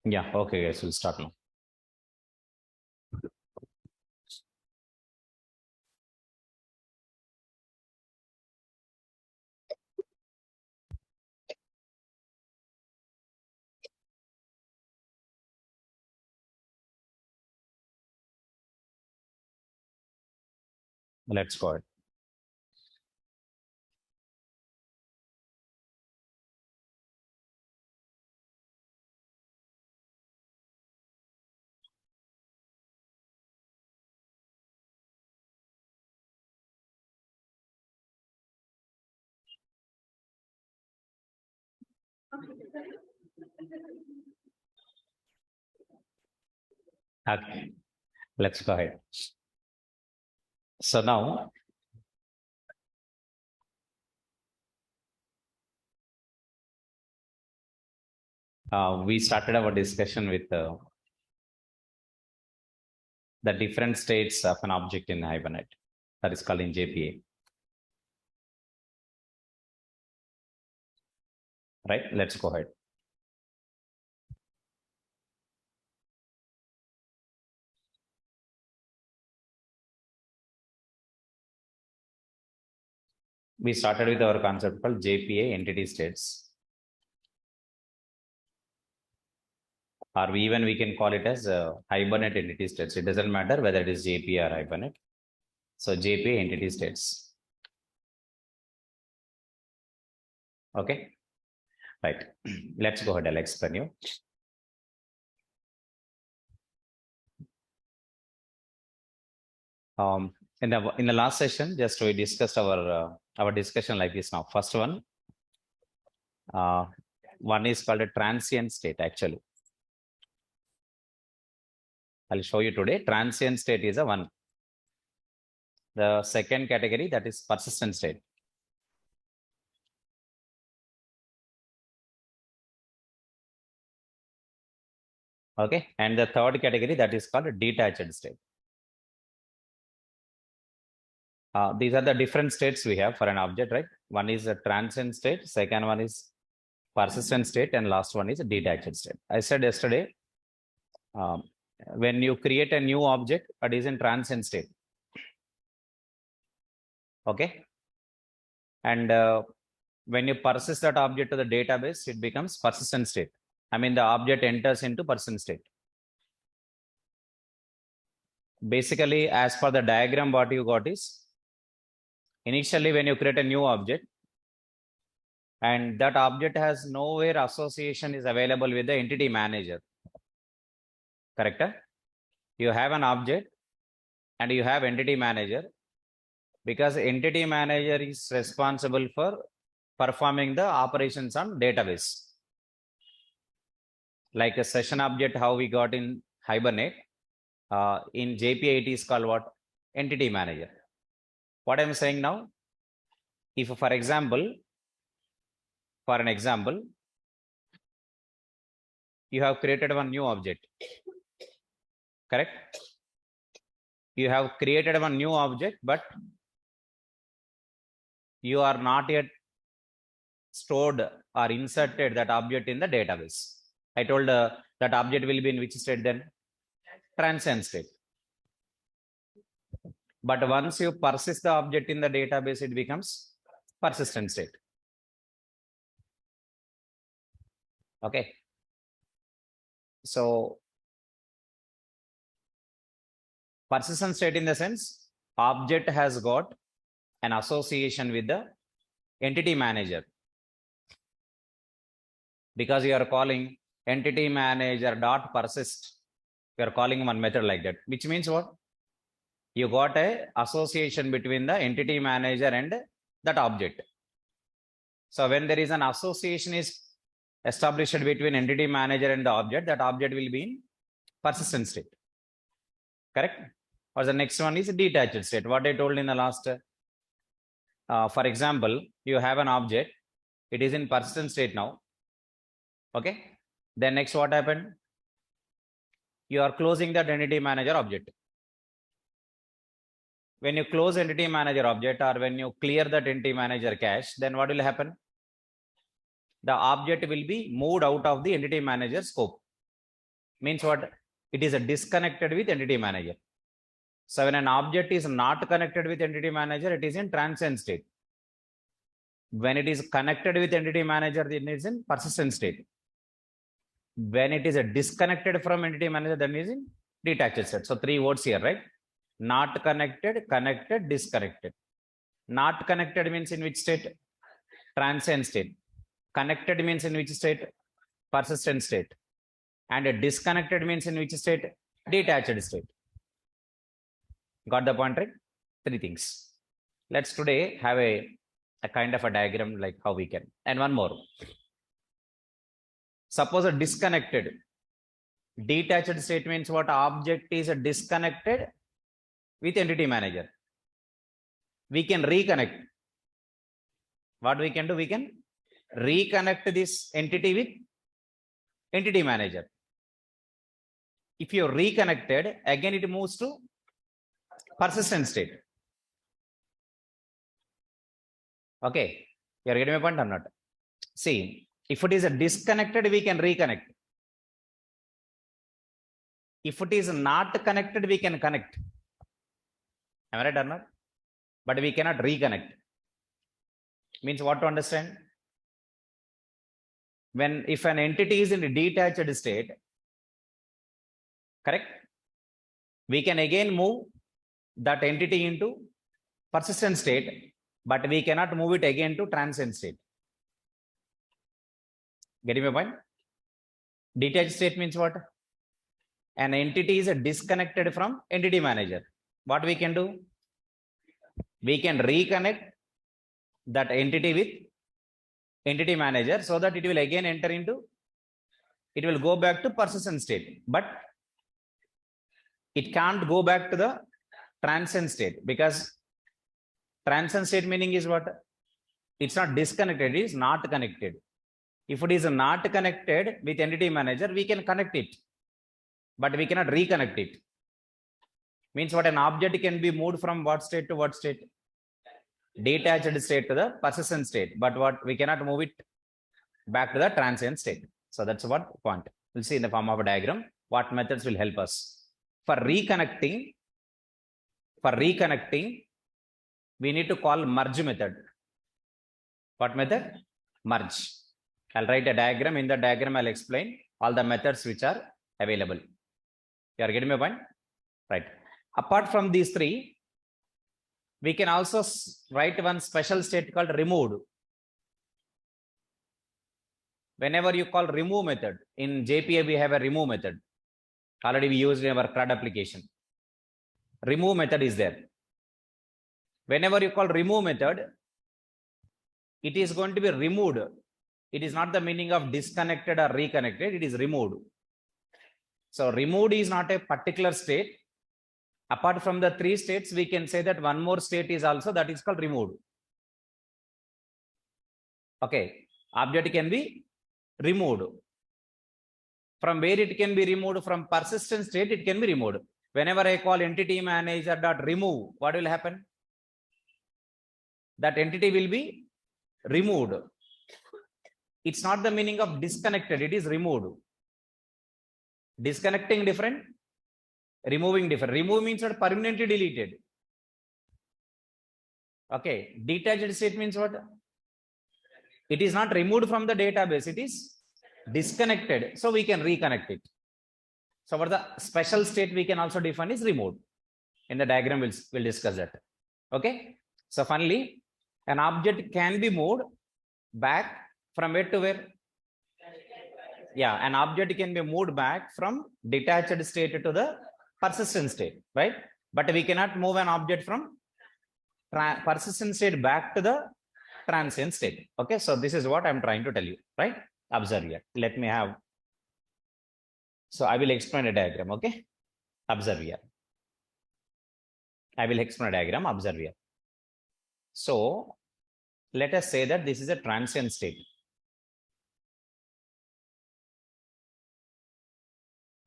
Yeah, okay, guys, we'll start now. Let's go ahead. Okay, let's go ahead. So now, we started our discussion with the different states of an object in Hibernate. That is called in JPA. Right? Let's go ahead. We started with our concept called JPA entity states. Or we can call it as Hibernate entity states. It doesn't matter whether it is JPA or Hibernate. So JPA entity states. Okay. Right. Let's go ahead. I'll explain you. In the last session, just we discussed our discussion like this now. First one is called a transient state. Actually, I'll show you today. Transient state is a one. The second category, that is persistent state. Okay, and the third category, that is called a detached state. These are the different states we have for an object, right? One is a transient state, second one is persistent state, and last one is a detached state. I said yesterday, when you create a new object, it is in transient state. Okay, and when you persist that object to the database, it becomes persistent state. I mean, the object enters into persistent state. Basically, as per the diagram, what you got is, initially when you create a new object, and that object has nowhere association is available with the entity manager. Correct? You have an object and you have entity manager, because entity manager is responsible for performing the operations on database. Like a session object, how we got in Hibernate, in JPA it is called what? Entity manager. What I'm saying now, if for an example, you have created one new object, correct? You have created one new object, but you are not yet stored or inserted that object in the database. I told that object will be in which state then? Transient state. But once you persist the object in the database, it becomes persistent state. Okay. So persistent state in the sense, object has got an association with the entity manager, because you are calling entity manager dot persist. You are calling one method like that, which means what? You got a association between the entity manager and that object. So when there is an association is established between entity manager and the object, that object will be in persistent state. Correct? Or the next one is detached state. What I told in the last, for example, you have an object, it is in persistent state now. Okay. Then next, what happened? You are closing that entity manager object. When you close entity manager object, or when you clear that entity manager cache, then what will happen? The object will be moved out of the entity manager scope. Means what? It is a disconnected with entity manager. So when an object is not connected with entity manager, it is in transient state. When it is connected with entity manager, it is in persistent state. When it is a disconnected from entity manager, then it is in detached state. So 3 words here, right? Not connected, connected, disconnected. Not connected means in which state? Transient state. Connected means in which state? Persistent state. And disconnected means in which state? Detached state. Got the point, right? 3 things. Let's today have a kind of a diagram like how we can. And one more. Suppose a disconnected. Detached state means what? Object is disconnected with entity manager. We can reconnect. What we can do? We can reconnect this entity with entity manager. If you reconnected, again it moves to persistent state. Okay, you are getting my point or not? See, if it is a disconnected, we can reconnect. If it is not connected, we can connect. Am I right or not? But we cannot reconnect. Means what to understand? When if an entity is in a detached state, correct? We can again move that entity into persistent state, but we cannot move it again to transient state. Getting my point? Detached state means what? An entity is disconnected from entity manager. What we can do? We can reconnect that entity with entity manager so that it will again enter into, it will go back to persistent state, but it can't go back to the transient state, because transient state meaning is what? It's not disconnected, it is not connected. If it is not connected with entity manager, we can connect it, but we cannot reconnect it. Means what? An object can be moved from what state to what state? Detached state to the persistent state, but what? We cannot move it back to the transient state. So that's what point. We'll see in the form of a diagram what methods will help us. For reconnecting, we need to call merge method. What method? Merge. I'll write a diagram. In the diagram, I'll explain all the methods which are available. You are getting my point? Right. Apart from these 3, we can also write one special state called removed. Whenever you call remove method, in JPA we have a remove method. Already we used in our CRUD application. Remove method is there. Whenever you call remove method, it is going to be removed. It is not the meaning of disconnected or reconnected, it is removed. So removed is not a particular state. Apart from the 3 states, we can say that one more state is also, that is called removed. Okay, object can be removed. From where it can be removed? From persistent state, it can be removed. Whenever I call entity manager dot remove, what will happen? That entity will be removed. It's not the meaning of disconnected, it is removed. Disconnecting different, removing different. Remove means not permanently deleted. Okay, detached state means what? It is not removed from the database, it is disconnected, so we can reconnect it. So for the special state we can also define is removed. In the diagram we'll discuss that. Okay, so finally an object can be moved back from where to where? Yeah, an object can be moved back from detached state to the persistent state, right? But we cannot move an object from persistent state back to the transient state. Okay, so this is what I'm trying to tell you, right? Observe here. Let me have. So I will explain a diagram. Okay, observe here. I will explain a diagram. Observe here. So let us say that this is a transient state.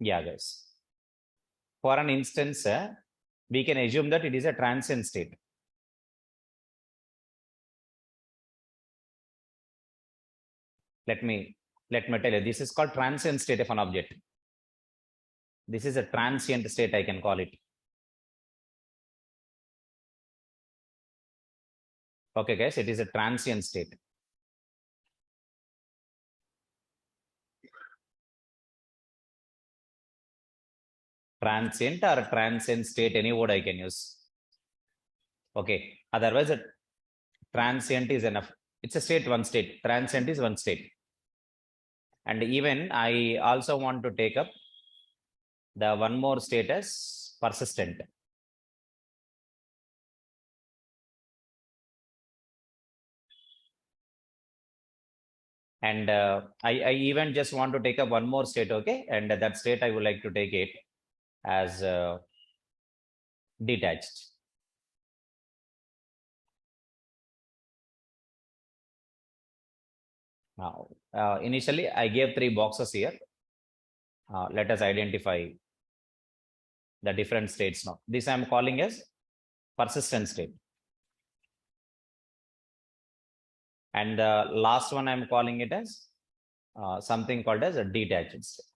Yeah, guys. For an instance, we can assume that it is a transient state. Let me tell you, this is called transient state of an object. This is a transient state, I can call it. Okay, guys, it is a transient state. Transient or transient state, any word I can use. Okay, otherwise a transient is enough. It's a state, one state. Transient is one state. And even I also want to take up the one more state as persistent. And I even just want to take up one more state, okay? And that state I would like to take it as detached. Now, initially I gave 3 boxes here. Let us identify the different states now. This I am calling as persistent state. And the last one I am calling it as something called as a detached state.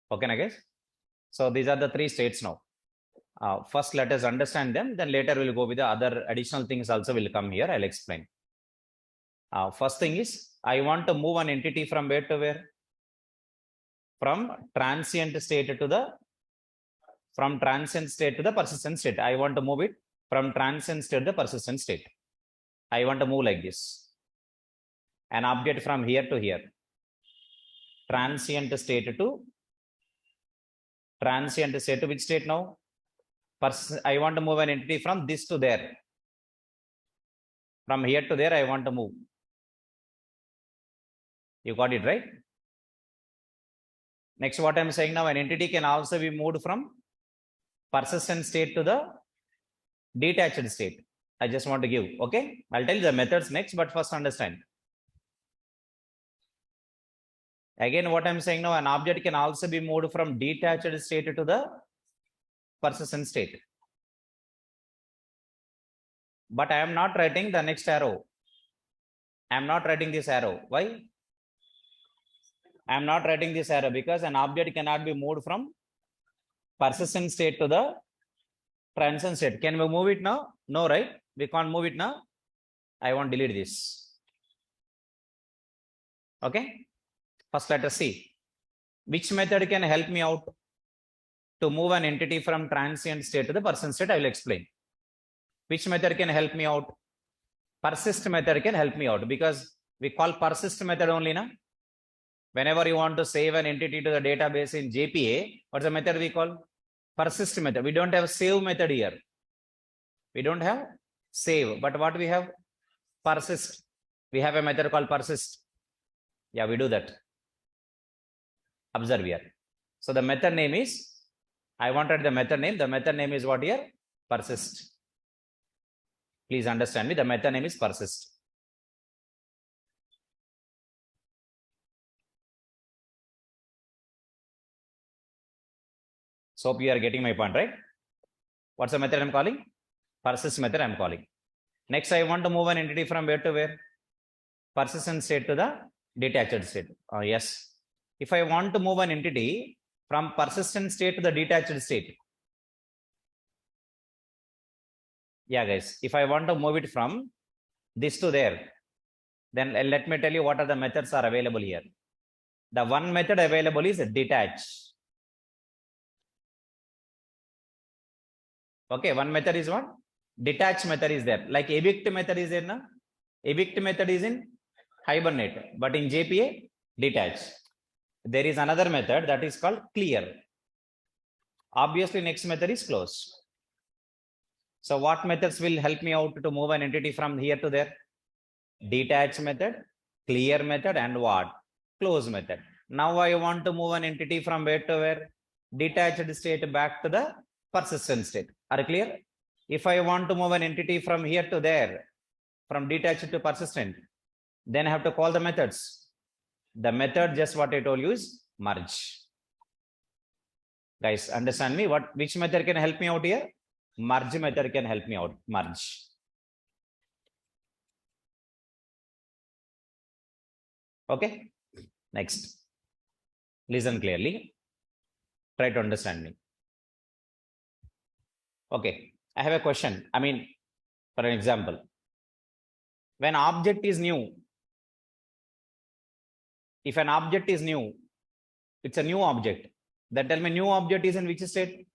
Okay, na guys? So these are the 3 states now. First, let us understand them. Then later we'll go with the other additional things also will come here. I'll explain. First thing is, I want to move an entity from where to where? From transient state to the persistent state. I want to move it from transient state to the persistent state. I want to move like this. An object from here to here. Transient state to which state now? I want to move an entity from this to there. From here to there, I want to move. You got it, right? Next, what I'm saying now, an entity can also be moved from persistent state to the detached state. I just want to give, okay? I'll tell you the methods next, but first understand. Again, what I'm saying now, an object can also be moved from detached state to the persistent state. But I am not writing the next arrow. I am not writing this arrow. Why? I am not writing this arrow because an object cannot be moved from persistent state to the transient state. Can we move it now? No, right? We can't move it now. I want to delete this. Okay. First, let us see which method can help me out to move an entity from transient state to the persistent state. I will explain. Which method can help me out? Persist method can help me out because we call persist method only now. Whenever you want to save an entity to the database in JPA, what's the method we call? Persist method. We don't have save method here. We don't have save, but what we have? Persist. We have a method called persist. Yeah, we do that. Observe here. So the method name is, I wanted the method name. The method name is what here? Persist. Please understand me. The method name is persist. So hope you are getting my point, right? What's the method I'm calling? Persist method I'm calling. Next, I want to move an entity from where to where? Persistent state to the detached state. Yes. If I want to move an entity from persistent state to the detached state. Yeah, guys. If I want to move it from this to there, then let me tell you what are the methods are available here. The one method available is detach. Okay, one method is what? Detach method is there. Like evict method is there, na? Evict method is in Hibernate, but in JPA, detach. There is another method that is called clear. Obviously, next method is close. So what methods will help me out to move an entity from here to there? Detach method, clear method, and what? Close method. Now I want to move an entity from where to where? Detached state back to the persistent state. Are you clear? If I want to move an entity from here to there, from detached to persistent, then I have to call the methods. The method, just what I told you, is merge. Guys, understand me? Which method can help me out here? Merge method can help me out. Merge. Okay. Next, listen clearly. Try to understand me. Okay, I have a question. I mean, for an example, when object is new, if an object is new, it's a new object. Then tell me new object is in which state?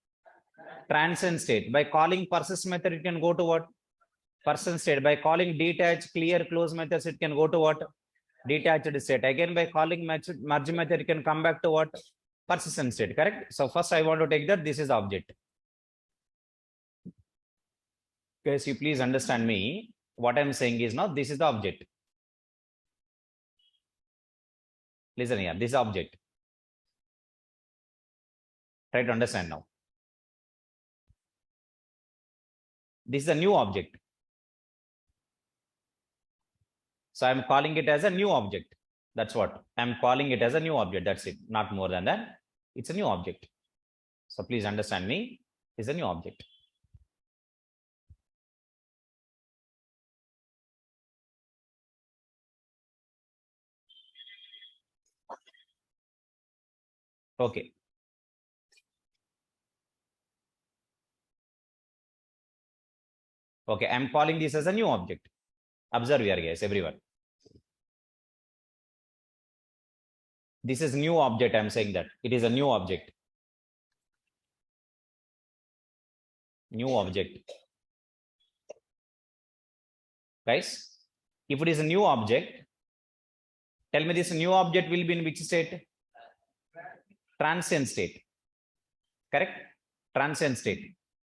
Transient state. By calling persist method, it can go to what? Persistent state. By calling detach, clear, close methods, it can go to what? Detached state. Again, by calling merge method, it can come back to what? Persistent state, correct? So first I want to take that this is object. Guys, you please understand me. What I'm saying is now this is the object. Listen here, this is object. Try to understand now. This is a new object. So I'm calling it as a new object. That's what I'm calling it as a new object. That's it. Not more than that. It's a new object. So please understand me. It's a new object. Okay. Okay. I'm calling this as a new object. Observe here, guys, everyone. This is new object. I'm saying that it is a new object. New object. Guys, if it is a new object, tell me this new object will be in which state? Transient state. Correct? Transient state.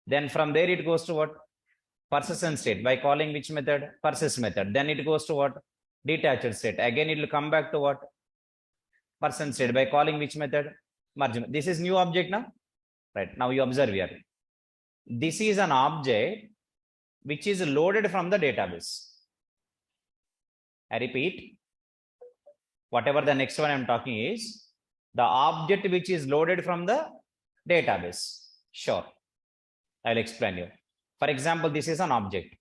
Then from there it goes to what? Persistent state. By calling which method? Persist method. Then it goes to what? Detached state. Again, it will come back to what? Persistent state. By calling which method? Merge. This is new object now. Right. Now you observe here. This is an object which is loaded from the database. I repeat, whatever the next one I'm talking is the object which is loaded from the database. Sure. I'll explain you. For example, this is an object.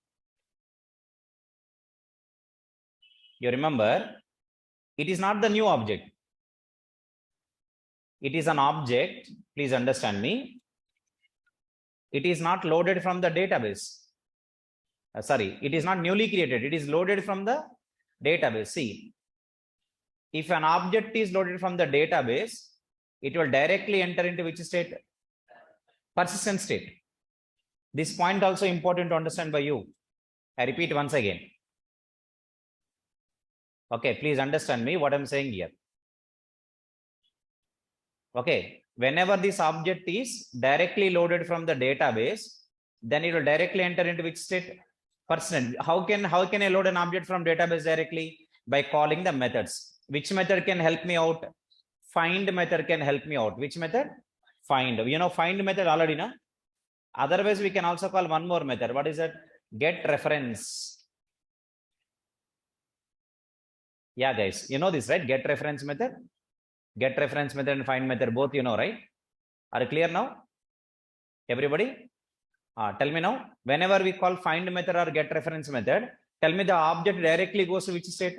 You remember, it is not the new object. It is an object. Please understand me. It is not loaded from the database. Sorry, it is not newly created. It is loaded from the database. See, if an object is loaded from the database, it will directly enter into which state? Persistent state. This point also important to understand by you. I repeat once again. Okay, please understand me what I'm saying here. Okay, whenever this object is directly loaded from the database, then it will directly enter into which state? Persistent. How can I load an object from database directly? By calling the methods. Which method can help me out? Find method can help me out. Which method? Find. You know, find method already, na? Otherwise, we can also call one more method. What is that? Get reference. Yeah, guys, you know this, right? Get reference method. Get reference method and find method, both you know, right? Are you clear now? Everybody? Tell me now. Whenever we call find method or get reference method, tell me the object directly goes to which state?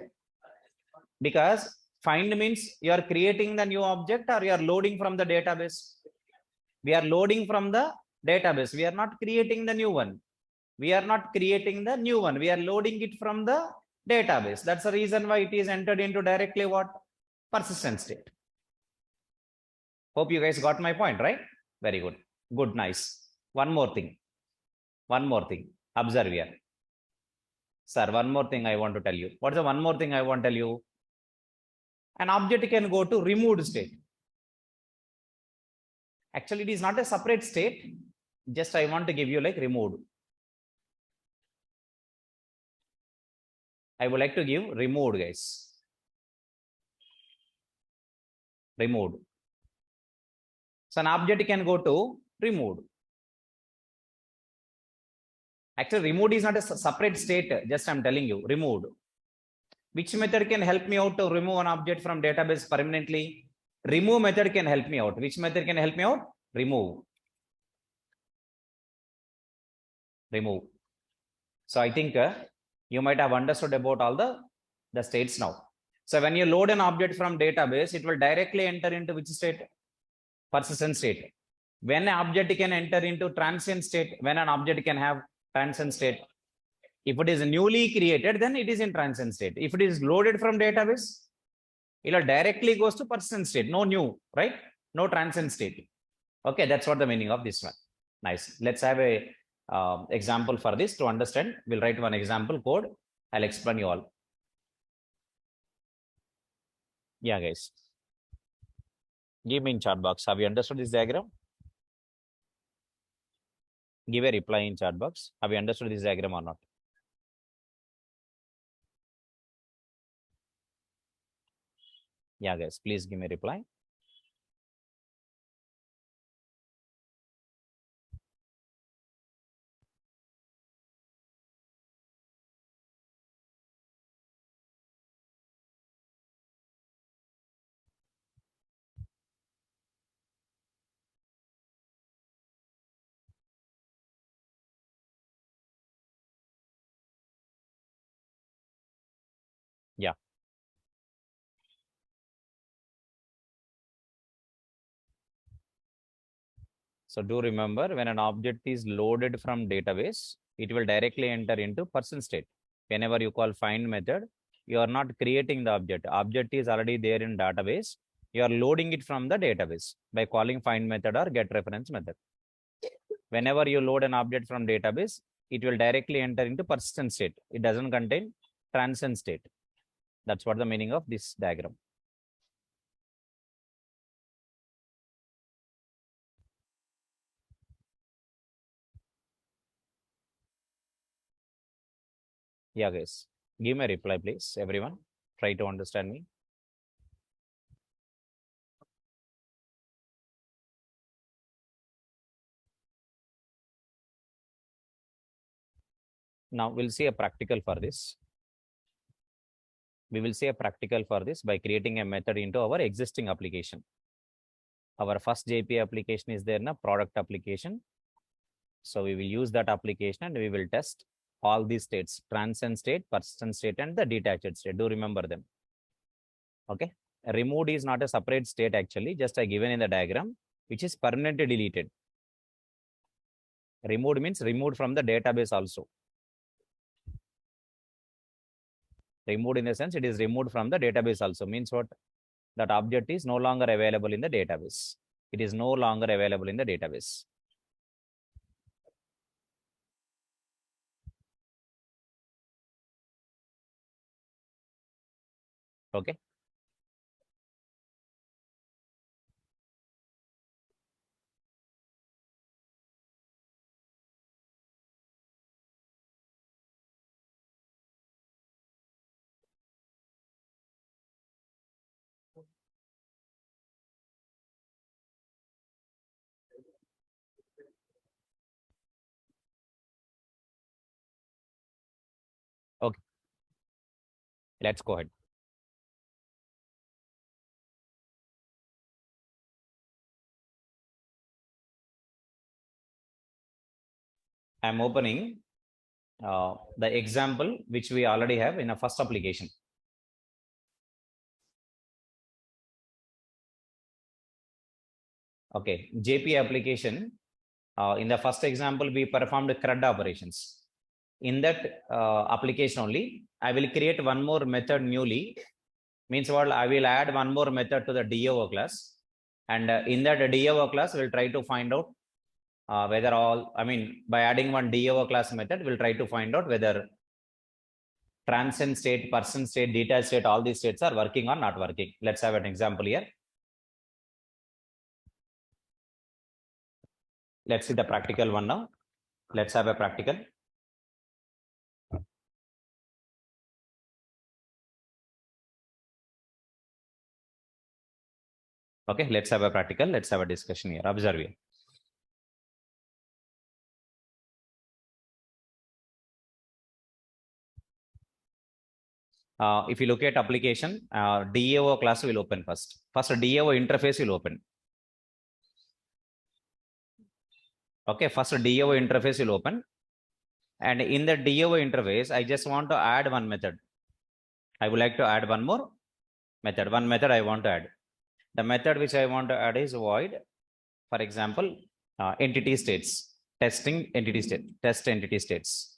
Because find means you are creating the new object or you are loading from the database. We are loading from the database. We are not creating the new one. We are not creating the new one. We are loading it from the database. That's the reason why it is entered into directly what? Persistent state. Hope you guys got my point, right? Very good. Good, nice. One more thing. One more thing. Observe here. Sir, one more thing I want to tell you. What's the one more thing I want to tell you? An object can go to removed state. Actually, it is not a separate state. Just I want to give you like removed. I would like to give removed, guys. Removed. So an object can go to removed. Actually, removed is not a separate state. Just I'm telling you, removed. Which method can help me out to remove an object from database permanently? Remove method can help me out. Which method can help me out? Remove. Remove. So I think you might have understood about all the states now. So when you load an object from database, it will directly enter into which state? Persistent state. When an object can enter into transient state, when an object can have transient state. If it is newly created, then it is in transient state. If it is loaded from database, it will directly goes to persistent state. No new, right? No transient state. Okay, that's what the meaning of this one. Nice. Let's have a example for this to understand. We'll write one example code. I'll explain you all. Yeah, guys. Give me in chat box. Have you understood this diagram? Give a reply in chat box. Have you understood this diagram or not? Yeah, guys, please give me a reply. Yeah. So do remember, when an object is loaded from database, it will directly enter into persistent state. Whenever you call find method, you are not creating the object. Object is already there in database. You are loading it from the database by calling find method or get reference method. Whenever you load an object from database, it will directly enter into persistent state. It doesn't contain transient state. That's what the meaning of this diagram. Yeah, guys. Give me a reply, please, everyone. Try to understand me. Now we'll see a practical for this. We will see a practical for this by creating a method into our existing application. Our first JP application is there in a product application. So we will use that application and we will test all these states: transient state, persistent state, and the detached state. Do remember them. Okay. Removed is not a separate state actually, just I given in the diagram, which is permanently deleted. Removed means removed from the database also. Removed in the sense it is removed from the database also. Means what? That object is no longer available in the database. It is no longer available in the database. Okay. Okay. Let's go ahead. I'm opening the example which we already have in a first application. Okay, JP application. In the first example, we performed CRUD operations. In that application only, I will create one more method newly. Means what? I will add one more method to the DAO class. And in that DAO class, we'll try to find out whether all, by adding one DAO class method, we'll try to find out whether transient state, persistent state, detached state, all these states are working or not working. Let's have an example here. Let's see the practical one now. Let's have a practical. Okay, let's have a practical. Let's have a discussion here. Observe here. If you look at application, DAO class will open first. First, DAO interface will open. Okay, first DAO interface will open. And in the DAO interface, I just want to add one method. I would like to add one more method. One method I want to add. The method which I want to add is void, for example, entity states, testing entity state, test entity states.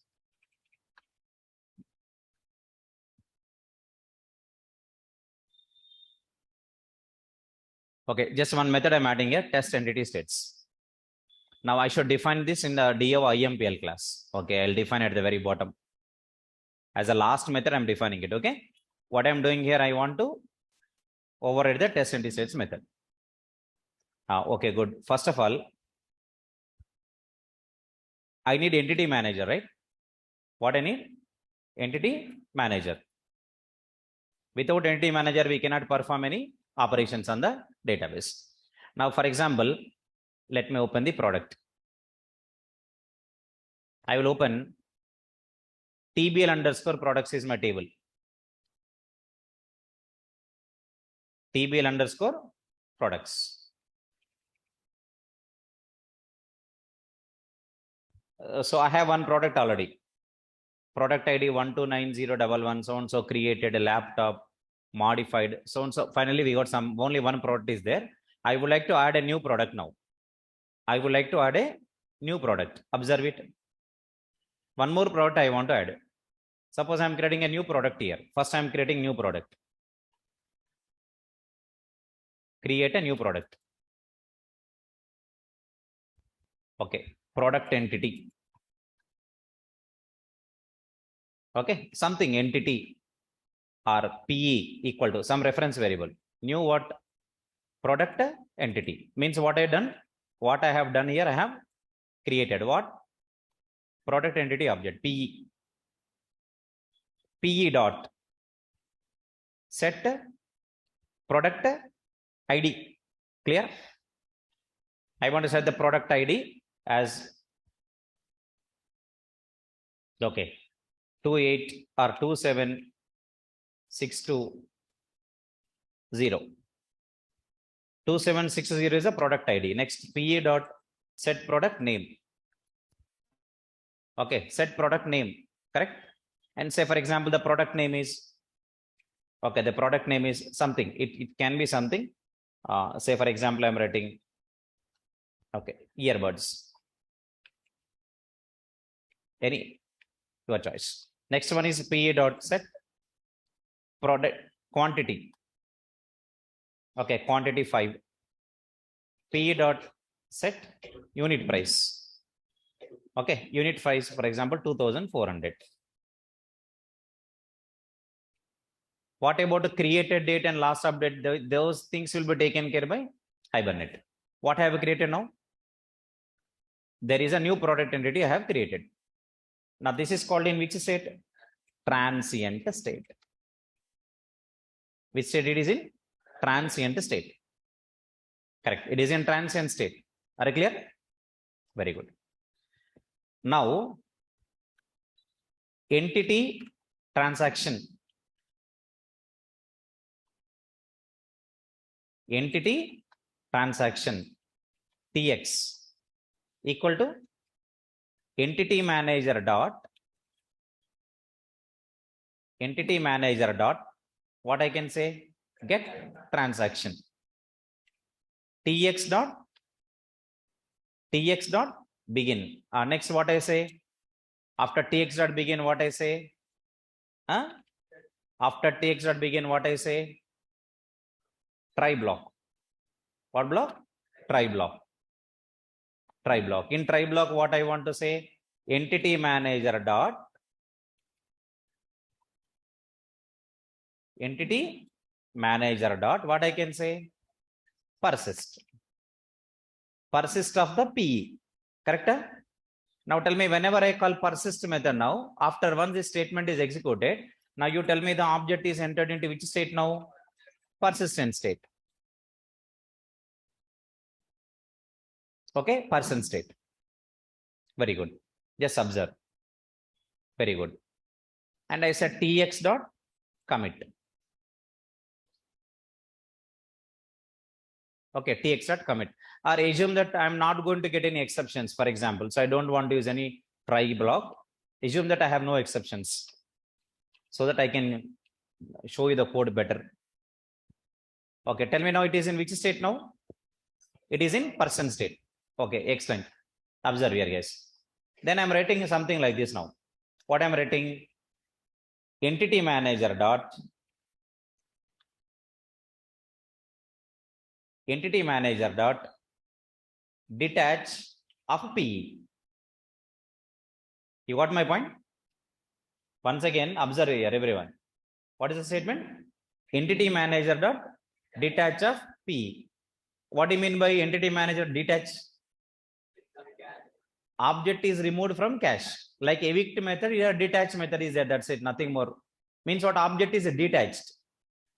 Okay, just one method I'm adding here, test entity states. Now I should define this in the DO IMPL class. Okay, I'll define at the very bottom. As a last method, I'm defining it. Okay, what I'm doing here, I want to override the test entity states method. Okay, good. First of all, I need entity manager, right? What I need? Entity manager. Without entity manager, we cannot perform any operations on the database. Now, for example, let me open the product. I will open TBL underscore products is my table. TBL underscore products. So I have one product already. Product ID 129011, so and so created a laptop, modified, so and so. Finally, we got some, only one product is there. I would like to add a new product now. I would like to add a new product. Observe it. One more product I want to add. Suppose I'm creating a new product here. First, I'm creating new product. Create a new product. Okay, product entity. Okay, something entity or PE equal to some reference variable. New what? Product entity. Means what I done? What I have done here, I have created what? Product entity object, PE. PE dot set product ID. Clear? I want to set the product ID as okay 28 or 27620. 2760 is a product ID. Next, PE dot set product name. Okay, set product name, correct? And say, for example, the product name is okay, the product name is something. It can be something. Say, for example, I'm writing okay, earbuds. Any your choice. Next one is PE dot set product quantity. Okay, quantity 5. PE dot set unit price. Okay, unit price, for example, 2400. What about the created date and last update? Those things will be taken care by Hibernate. What I have created now? There is a new product entity I have created. Now this is called in which state? Transient state. Which state it is in? Transient state. Correct. It is in transient state. Are you clear? Very good. Now, entity transaction. Entity transaction TX equal to entity manager dot what I can say, get transaction TX dot begin. Next, what I say? After TX dot begin, what I say? After TX dot begin, what I say? Try block. What block? Try block. Try block. In try block, what I want to say? Entity manager dot what I can say? Persist. Persist of the PE. Correct? Now tell me, whenever I call persist method now, after once this statement is executed, now you tell me the object is entered into which state now? Persistent state. Okay, persistent state. Very good. Just observe. Very good. And I said TX dot commit. Okay, TX dot commit. Or assume that I'm not going to get any exceptions, for example. So I don't want to use any try block. Assume that I have no exceptions so that I can show you the code better. Okay, tell me now it is in which state now? It is in person state. Okay, excellent. Observe here, guys. Then I'm writing something like this now. What I'm writing? Entity manager dot detach of PE. You got my point? Once again, observe here, everyone. What is the statement? Entity manager dot detach of PE. What do you mean by entity manager detach? Object is removed from cache. Like evict method, your detach method is there. That's it. Nothing more. Means what object is detached.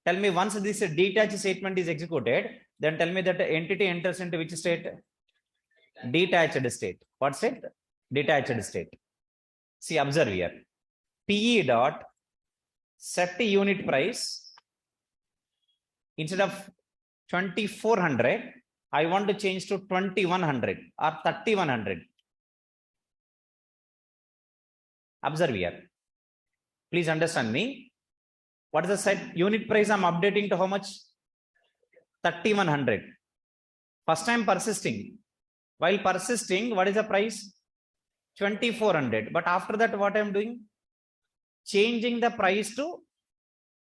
Tell me once this detach statement is executed, then tell me that the entity enters into which state? Detached state. What state? Detached state. See, observe here. PE dot set unit price. Instead of 2400, I want to change to 2100 or 3100. Observe here. Please understand me. What is the set unit price I'm updating to how much? 3100. First time persisting. While persisting, what is the price? 2400. But after that, what I'm doing? Changing the price to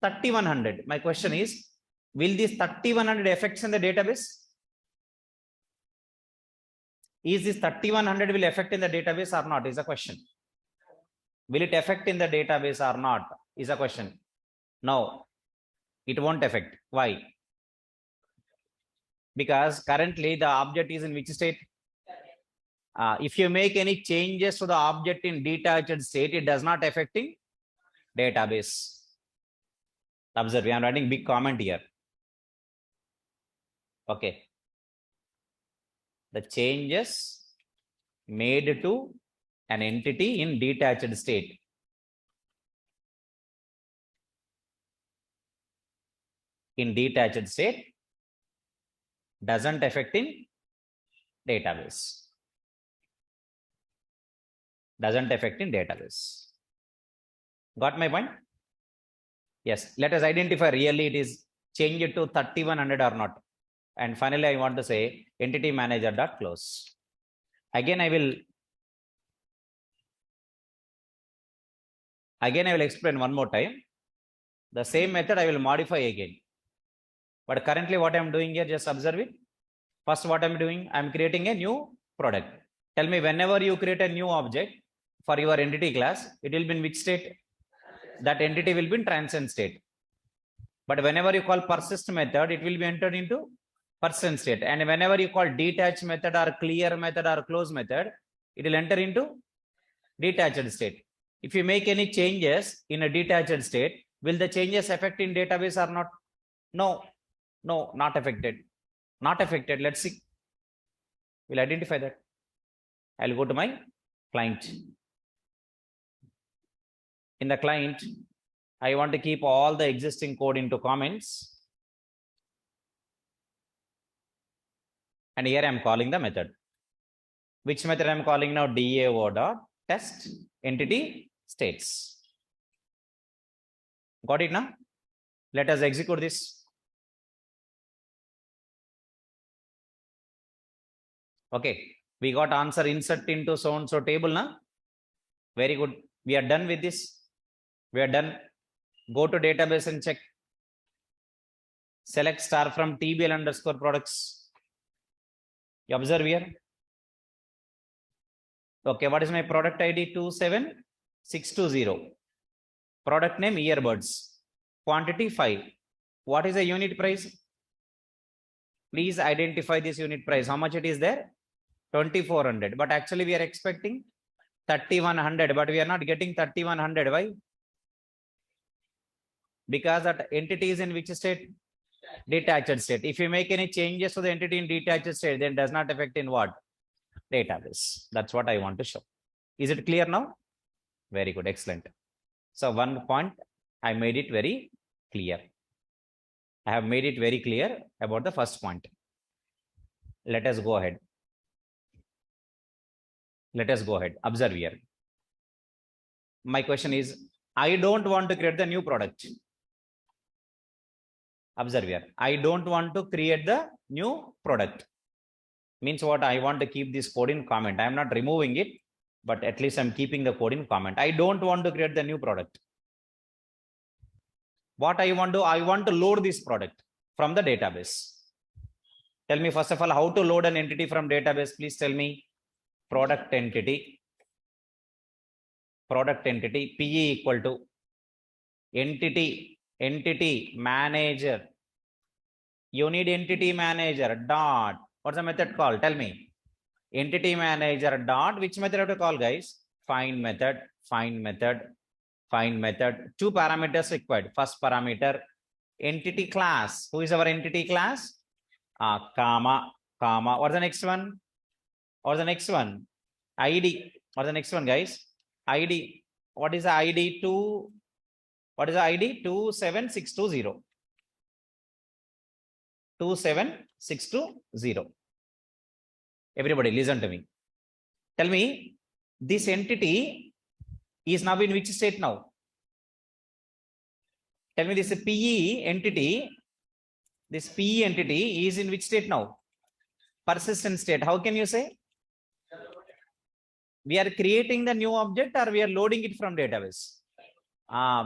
3100. My question is, will this 3100 affects in the database? Is this 3100 will affect in the database or not is a question. Will it affect in the database or not is a question. No, it won't affect. Why? Because currently the object is in which state? If you make any changes to the object in detached state, it does not affect in database. Observe, I am writing big comment here. Okay. The changes made to an entity in detached state doesn't affect in database. Doesn't affect in database. Got my point? Yes. Let us identify really it is changed to 3100 or not. And finally, I want to say entity manager dot close. Again, I will explain one more time. The same method I will modify again. But currently what I'm doing here, just observe it. First, what I'm doing, I'm creating a new product. Tell me whenever you create a new object for your entity class, it will be in which state? That entity will be in transient state. But whenever you call persist method, it will be entered into person state. And whenever you call detach method or clear method or close method, it will enter into detached state. If you make any changes in a detached state, will the changes affect in database or not? No, not affected. Not affected. Let's see. We'll identify that. I'll go to my client. In the client, I want to keep all the existing code into comments. And here I'm calling the method. Which method I'm calling now? DAO.test entity states. Got it now? Let us execute this. Okay, we got answer insert into so and so table now. Very good. We are done with this. We are done. Go to database and check. Select star from TBL underscore products. You observe here. Okay, what is my product ID? 27620. Product name earbuds. Quantity 5. What is the unit price? Please identify this unit price. How much it is there? 2400. But actually we are expecting 3100. But we are not getting 3100. Why? Because that entity is in which state? Detached state. If you make any changes to the entity in detached state, then does not affect in what? Database. That's what I want to show. Is it clear now? Very good. Excellent. So one point, I made it very clear. I have made it very clear about the first point. Let us go ahead. Let us go ahead. Observe here. My question is, I don't want to create the new product. Observe here. I don't want to create the new product. Means what? I want to keep this code in comment. I am not removing it, but at least I'm keeping the code in comment. I don't want to create the new product. What I want to, I want to load this product from the database. Tell me first of all, how to load an entity from database. Please tell me. Product entity, PE equal to entity manager. You need entity manager dot. What's the method called? Tell me. Entity manager dot. Which method have to call, guys? Find method. Two parameters required. First parameter, entity class. Who is our entity class? Comma. What's the next one? ID. What's the next one, guys? ID. What is the ID? What is the ID? 27620. 27620. Everybody listen to me. Tell me, this entity is now in which state now? Tell me, this PE entity. This PE entity is in which state now? Persistent state. How can you say? We are creating the new object or we are loading it from database?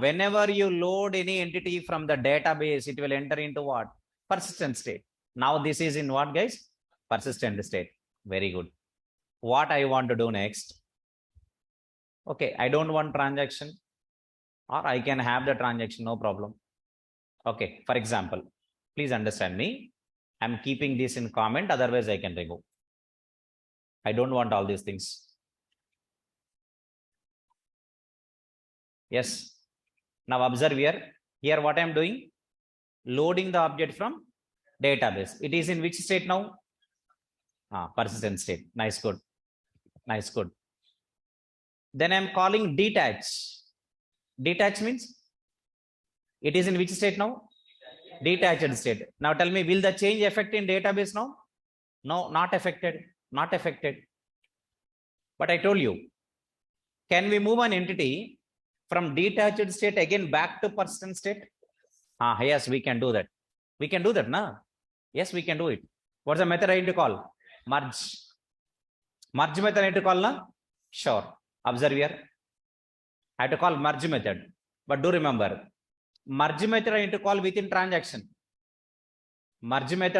Whenever you load any entity from the database, it will enter into what? Persistent state. Now this is in what, guys? Persistent state. Very good. What I want to do next? Okay, I don't want transaction, or I can have the transaction, no problem. Okay, for example, please understand me. I'm keeping this in comment, otherwise I can remove. I don't want all these things. Yes. Now observe here. Here what I'm doing? Loading the object from database. It is in which state now? Persistent state. Nice, good. Then I'm calling detach. Detach means it is in which state now? Detached state. Now tell me, will the change affect in database now? No, not affected. But I told you, can we move an entity from detached state again back to persistent state? Yes, we can do that. Na? Yes, we can do it. What's the method I need to call? Merge. Merge method I need to call, na? Sure. Observe here. I have to call merge method. But do remember, merge method I need to call within transaction. Merge means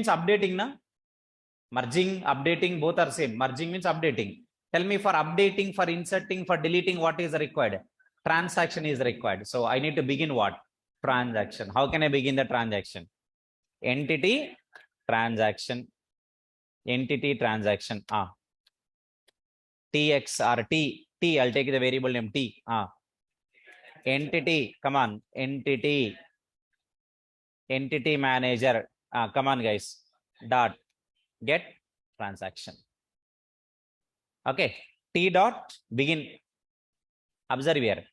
updating, na? Merging, updating, both are same. Merging means updating. Tell me, for updating, for inserting, for deleting, what is required? Transaction is required. So I need to begin what? Transaction. How can I begin the transaction? Entity transaction. TX or T. I'll take the variable name T. Entity. Come on. Entity manager. Come on, guys. Dot get transaction. Okay. T dot begin. Observe here.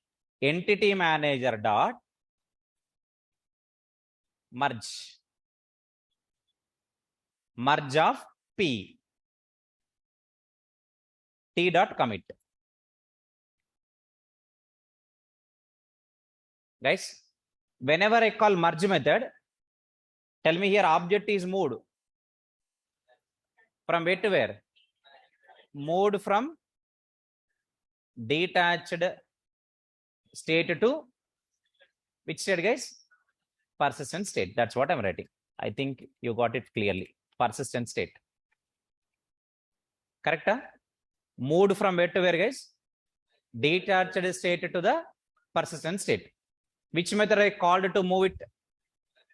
Entity manager dot merge. Merge of P. T dot commit. Guys, whenever I call merge method, tell me here object is moved from where to where? Moved from detached state to which state, guys? Persistent state. That's what I'm writing. I think you got it clearly. Persistent state. Correct? Moved from where to where, guys? Detached state to the persistent state. Which method I called to move it?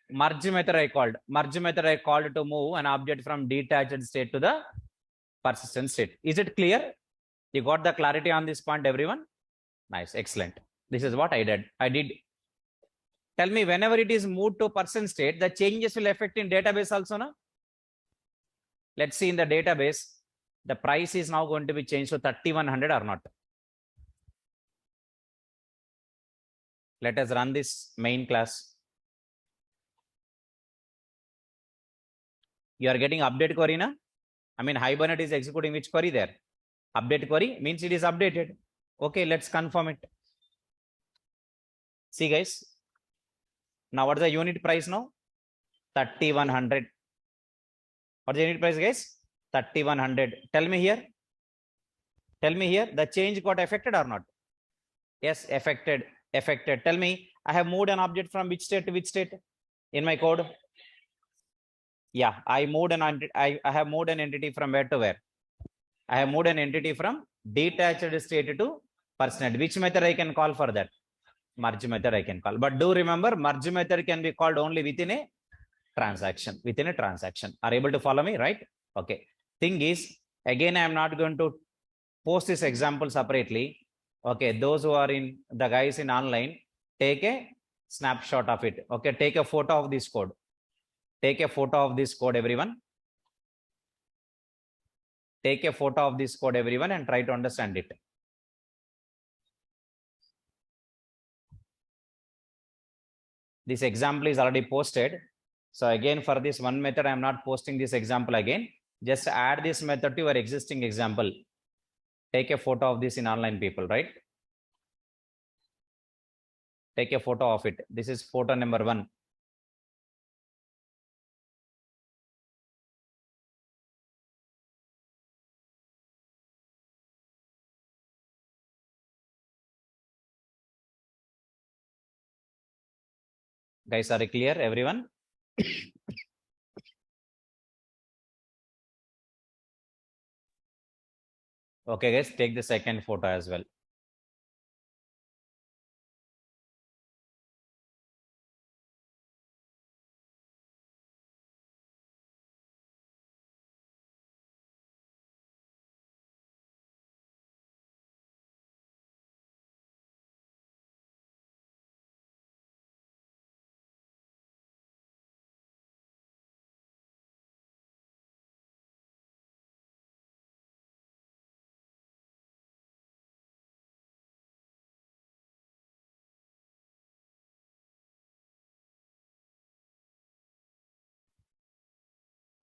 Merge method I called. Merge method I called to move an object from detached state to the persistent state. Is it clear? You got the clarity on this point, everyone? Nice, excellent. This is what I did. Tell me, whenever it is moved to persistent state, the changes will affect in database also, no? Let's see in the database, the price is now going to be changed to 3100 or not. Let us run this main class. You are getting update query, na? I mean, Hibernate is executing which query there? Update query means it is updated. Okay, let's confirm it. See, guys, Now what is the unit price now? 3100. What is the unit price, guys? 3100. Tell me here. Tell me here, the change got affected or not? Yes, affected. Affected. Tell me, I have moved an object from which state to which state in my code? Yeah, I have moved an entity from where to where? I have moved an entity from detached state to personate. Which method I can call for that? Merge method I can call. But do remember, merge method can be called only within a transaction. Within a transaction. Are you able to follow me, right? Okay. Thing is, again, I am not going to post this example separately. Okay, those who are in the guys in online, take a snapshot of it. Okay, take a photo of this code. Take a photo of this code, everyone. Take a photo of this code, everyone, and try to understand it. This example is already posted. So again, for this one method, I am not posting this example again. Just add this method to your existing example. Take a photo of this in online, people, right? Take a photo of it. This is photo number 1. Guys, are you clear, everyone? Okay, guys, take the second photo as well.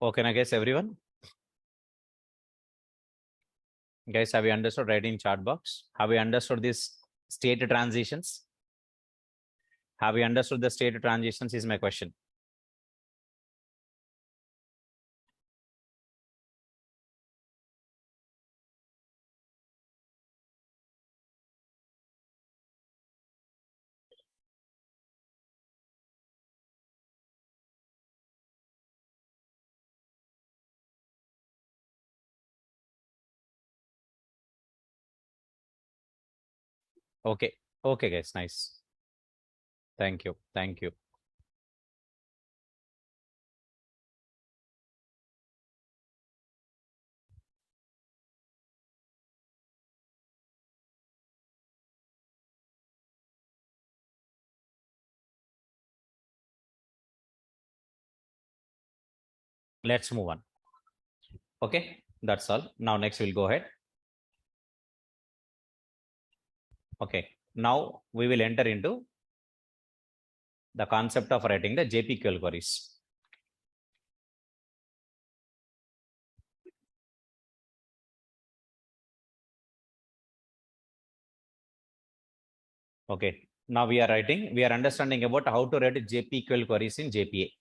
Okay, I guess everyone. Guys, have you understood writing chart box? Have you understood this state transitions? Have you understood the state transitions is my question. Okay. Okay, guys, nice. Thank you. Thank you. Let's move on. Okay, that's all. Now next we'll go ahead. Okay, now we will enter into the concept of writing the JPQL queries. Okay, now we are understanding about how to write JPQL queries in JPA.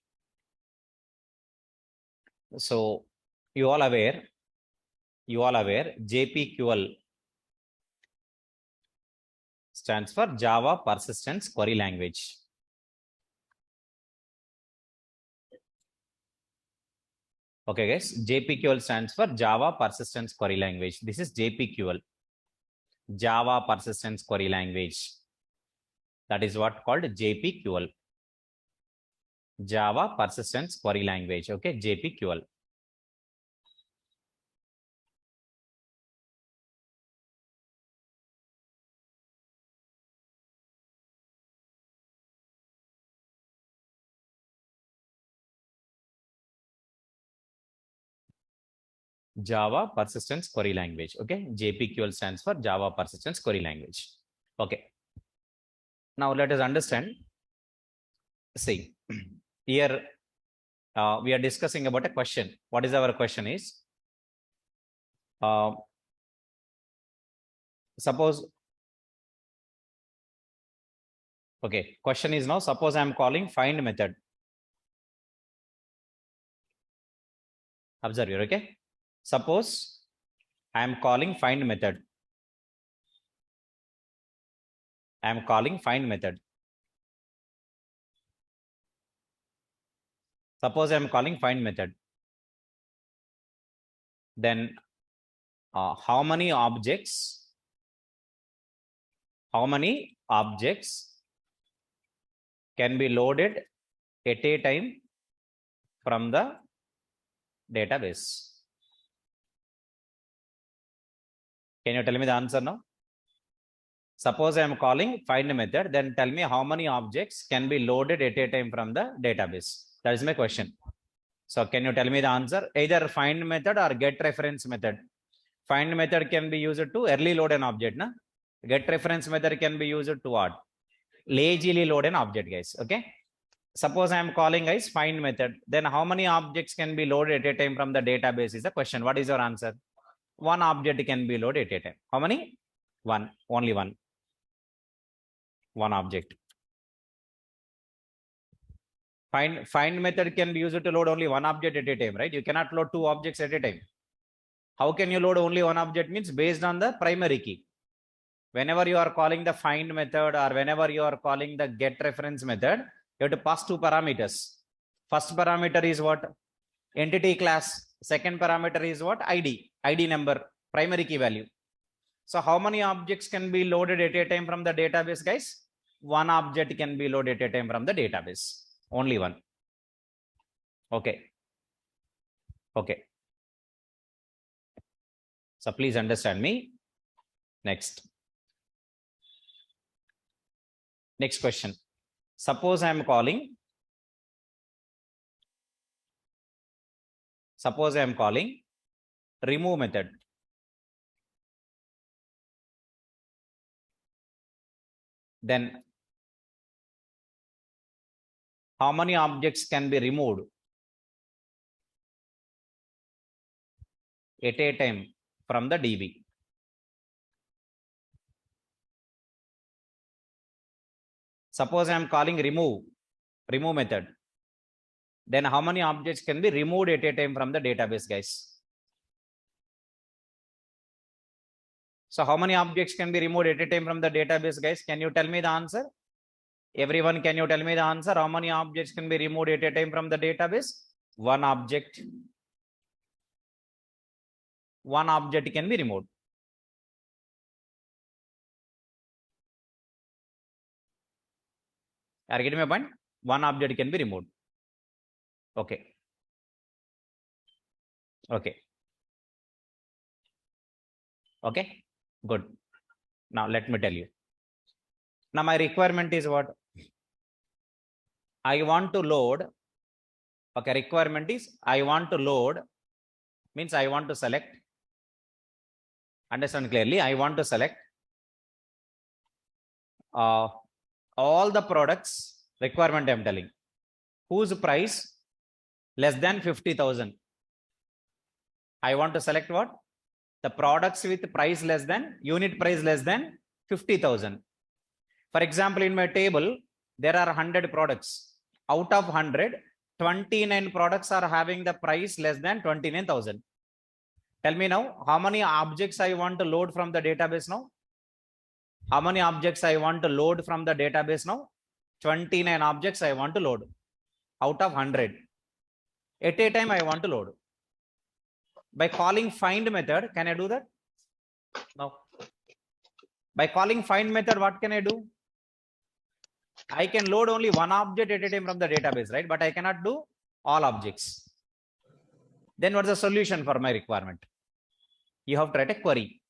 So you all aware JPQL stands for Java Persistence Query Language. Okay, guys, JPQL stands for Java Persistence Query Language. This is JPQL, Java Persistence Query Language. That is what called JPQL, Java Persistence Query Language. Okay, JPQL. Java Persistence Query Language. Okay, JPQL stands for Java Persistence Query Language. Okay. Now let us understand. See, here we are discussing about a question. What is our question is, suppose Okay, question is now, suppose I am calling find method. Observe here, okay? Suppose I am calling find method. I am calling find method. Suppose I am calling find method. Then how many objects can be loaded at a time from the database? Can you tell me the answer now? Suppose I am calling find method, then tell me how many objects can be loaded at a time from the database. That is my question. So can you tell me the answer? Either find method or get reference method. Find method can be used to early load an object. Na? Get reference method can be used to what? Lazily load an object, guys. Okay. Suppose I am calling guys find method. Then how many objects can be loaded at a time from the database is the question. What is your answer? One object can be loaded at a time. How many? One. Only one. One object. Find method can be used to load only one object at a time, right? You cannot load two objects at a time. How can you load only one object? Means based on the primary key. Whenever you are calling the find method or whenever you are calling the get reference method, you have to pass two parameters. First parameter is what? Entity class. Second parameter is what? ID number, primary key value. So how many objects can be loaded at a time from the database, guys? One object can be loaded at a time from the database. Only one. Okay. Okay. So please understand me. Next question. Suppose I am calling remove method. Then how many objects can be removed at a time from the DB? Suppose I am calling remove method. Then how many objects can be removed at a time from the database, guys? So how many objects can be removed at a time from the database, guys? Can you tell me the answer? Everyone, can you tell me the answer? How many objects can be removed at a time from the database? One object. One object can be removed. Are you getting my point? One object can be removed. Okay. Okay. Okay. Good. Now let me tell you. Now my requirement is what? I want to load. Okay. Requirement is I want to load. Means I want to select. Understand clearly. I want to select all the products. Requirement I am telling. Whose price less than 50,000. I want to select what? The products with price less than, unit price less than 50,000. For example, in my table, there are 100 products. Out of 100, 29 products are having the price less than 29,000. Tell me now, how many objects I want to load from the database now? How many objects I want to load from the database now? 29 objects I want to load out of 100. At a time I want to load. By calling find method, can I do that? No. By calling find method, what can I do? I can load only one object at a time from the database, right? But I cannot do all objects. Then what's the solution for my requirement? You have to write a query.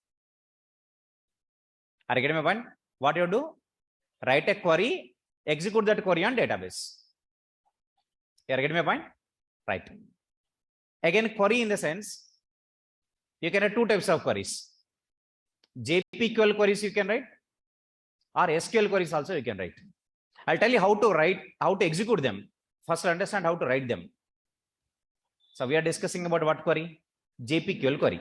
Are you getting my point? What you do? Write a query, execute that query on database. You are getting my point? Right. Again, query in the sense, you can have two types of queries. JPQL queries you can write, or SQL queries also you can write. I'll tell you how to write, how to execute them. First, understand how to write them. So we are discussing about what query? JPQL query.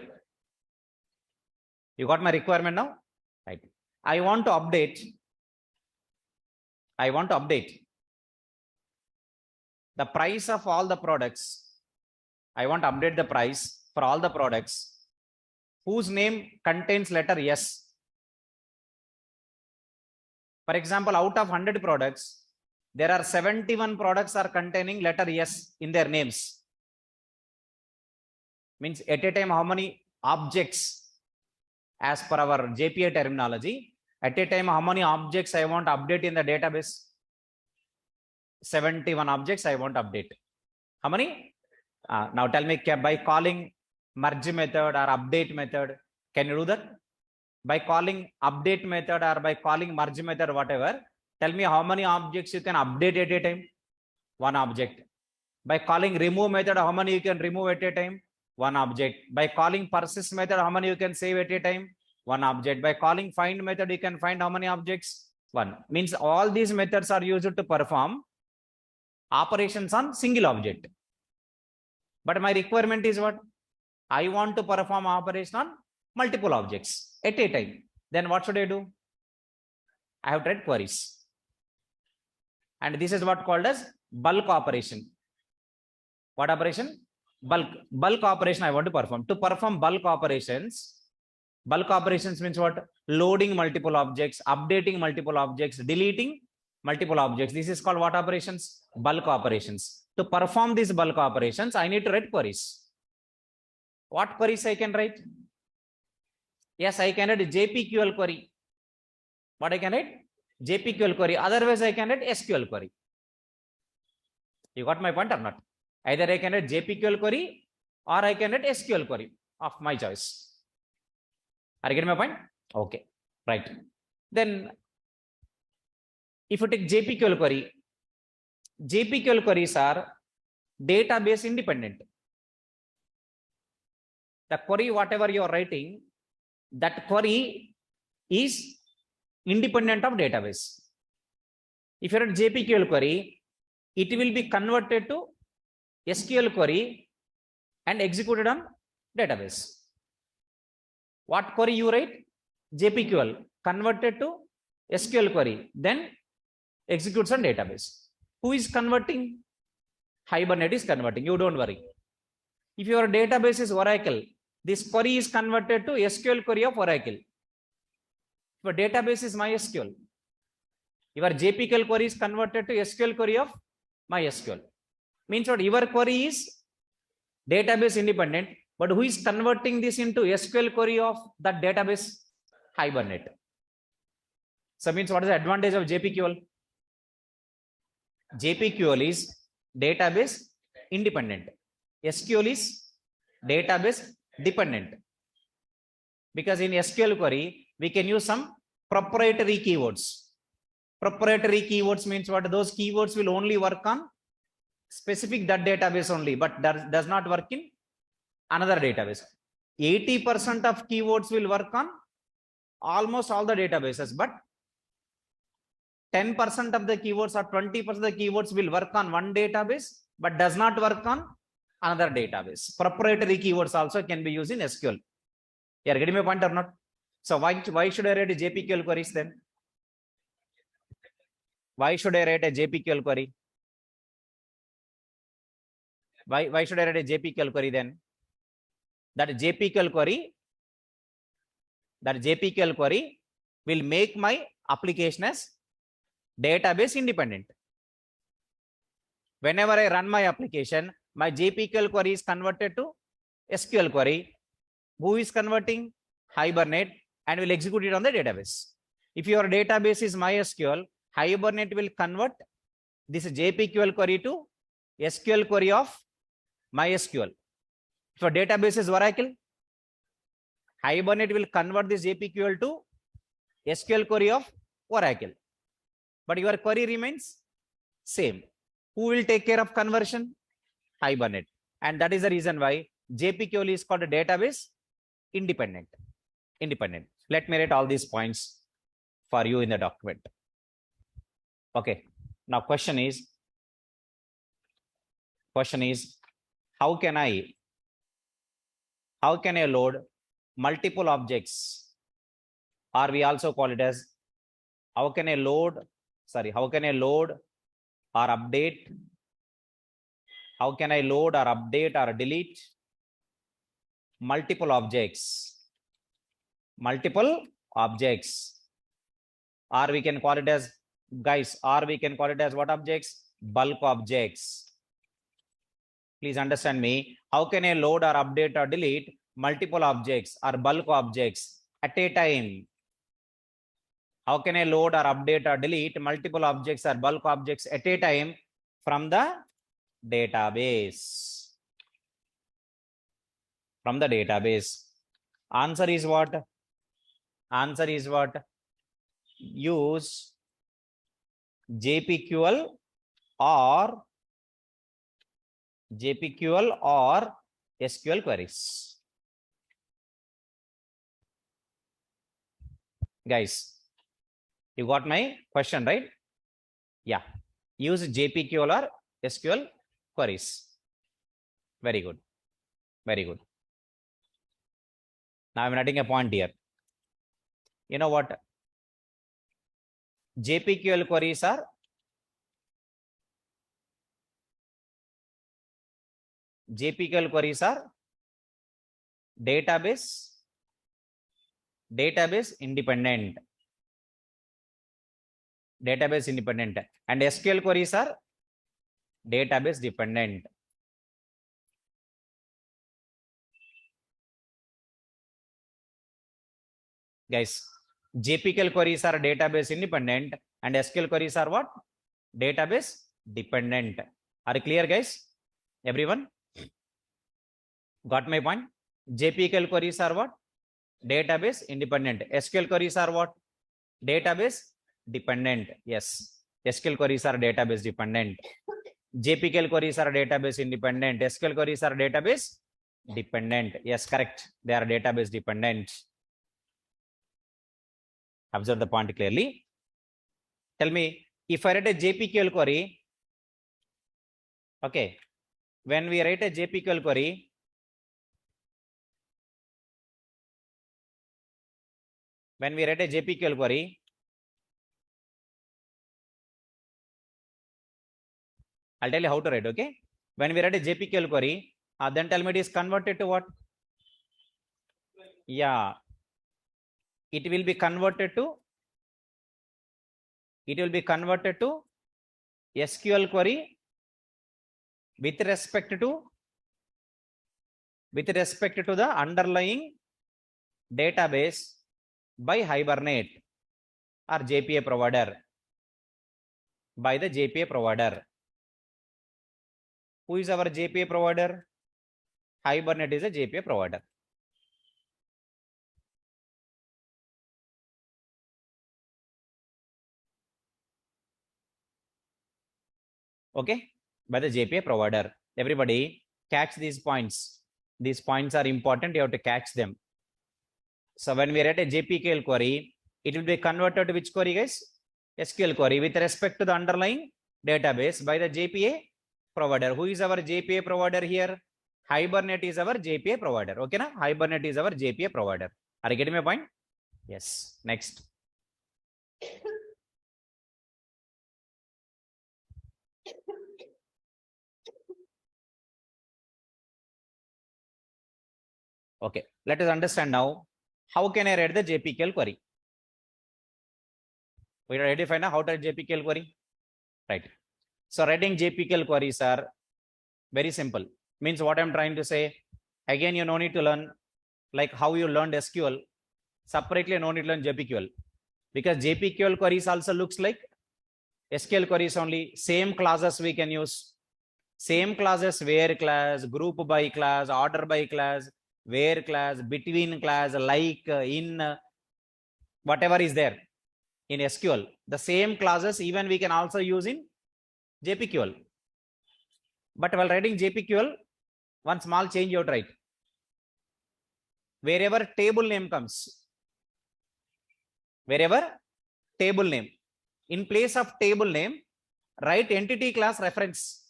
You got my requirement now? Right. I want to update I want to update the price of all the products. I want to update the price for all the products whose name contains letter S. For example, out of 100 products, there are 71 products are containing letter S in their names. Means at a time, how many objects, as per our JPA terminology, at a time, how many objects I want to update in the database? 71 objects I want to update. How many? Now tell me, by calling merge method or update method, can you do that? By calling update method or by calling merge method, whatever, tell me how many objects you can update at a time? One object. By calling remove method, how many you can remove at a time? One object. By calling persist method, how many you can save at a time? One object. By calling find method, you can find how many objects? One. Means all these methods are used to perform operations on single object. But my requirement is what? I want to perform operation on multiple objects at a time. Then what should I do? I have to write queries. And this is what called as bulk operation. What operation? Bulk operation I want to perform. To perform bulk operations means what? Loading multiple objects, updating multiple objects, deleting multiple objects. This is called what operations? Bulk operations. To perform these bulk operations, I need to write queries. What queries I can write? Yes, I can write JPQL query. What I can write? JPQL query. Otherwise, I can write SQL query. You got my point or not? Either I can write JPQL query or I can write SQL query of my choice. Are you getting my point? Okay, right. Then, if you take JPQL queries are database independent. The query, whatever you are writing, that query is independent of database. If you write JPQL query, it will be converted to SQL query and executed on database. What query you write? JPQL converted to SQL query, then executes on database. Who is converting? Hibernate is converting. You don't worry. If your database is Oracle, this query is converted to SQL query of Oracle. If your database is MySQL, your JPQL query is converted to SQL query of MySQL. Means what? Your query is database independent, but who is converting this into SQL query of that database? Hibernate. So means what is the advantage of JPQL? JPQL is database independent. SQL is database dependent. Because in SQL query, we can use some proprietary keywords. Proprietary keywords means what? Those keywords will only work on specific that database only, but does not work in another database. 80% of keywords will work on almost all the databases, but 10% of the keywords or 20% of the keywords will work on one database, but does not work on another database. Proprietary keywords also can be used in SQL. You are getting my point or not? So why should I write a JPQL queries then? Why should I write a JPQL query? Why should I write a JPQL query then? That JPQL query will make my application as database independent. Whenever I run my application, my JPQL query is converted to SQL query. Who is converting? Hibernate, and will execute it on the database. If your database is MySQL, Hibernate will convert this JPQL query to SQL query of MySQL. If your database is Oracle, Hibernate will convert this JPQL to SQL query of Oracle. But your query remains same. Who will take care of conversion? Hibernate. And that is the reason why JPQL is called a database independent. Let me write all these points for you in the document. Okay. Now question is how can I load multiple objects, or we also call it as how can I load sorry, how can I load or update? How can I load or update or delete multiple objects? Multiple objects. Or we can call it as, guys, or we can call it as what objects? Bulk objects. Please understand me. How can I load or update or delete multiple objects or bulk objects at a time? How can I load or update or delete multiple objects or bulk objects at a time from the database? From the database. Answer is what? Answer is what? Use JPQL or SQL queries. Guys, you got my question, right? Yeah. Use JPQL or SQL queries. Very good. Very good. Now I'm writing a point here. You know what? JPQL queries are database independent. Database independent. And SQL queries are database dependent. Guys, JPQL queries are database independent and SQL queries are what? Database dependent. Are you clear, guys? Everyone? Got my point? JPQL queries are what? Database independent. SQL queries are what? Database dependent. Yes. SQL queries are database dependent. JPQL queries are database independent. SQL queries are database dependent. Yes, correct. They are database dependent. Observe the point clearly. Tell me, if I write a JPQL query, okay, when we write a JPQL query, I'll tell you how to write, okay? When we write a JPQL query, then tell me it is converted to what? Yeah, it will be converted to SQL query with respect to the underlying database by Hibernate or JPA provider. By the JPA provider. Who is our JPA provider? Hibernate is a JPA provider. Okay, by the JPA provider. Everybody catch these points. These points are important. You have to catch them. So when we write a JPQL query, it will be converted to which query, guys? SQL query with respect to the underlying database by the JPA provider. Who is our JPA provider here? Hibernate is our JPA provider. Okay, na? Hibernate is our JPA provider. Are you getting my point? Yes. Next. Okay, let us understand now. How can I write the JPQL query? We already find out how to write JPQL query, right? So writing JPQL queries are very simple. Means what I'm trying to say. Again, you no need to learn like how you learned SQL. Separately, no need to learn JPQL because JPQL queries also looks like SQL queries only. Same classes we can use. Same classes: where class, group by class, order by class, where class, between class, like, in, whatever is there in SQL. The same classes even we can also use in JPQL. But while writing JPQL, one small change you have to write. Wherever table name comes, in place of table name, write entity class reference.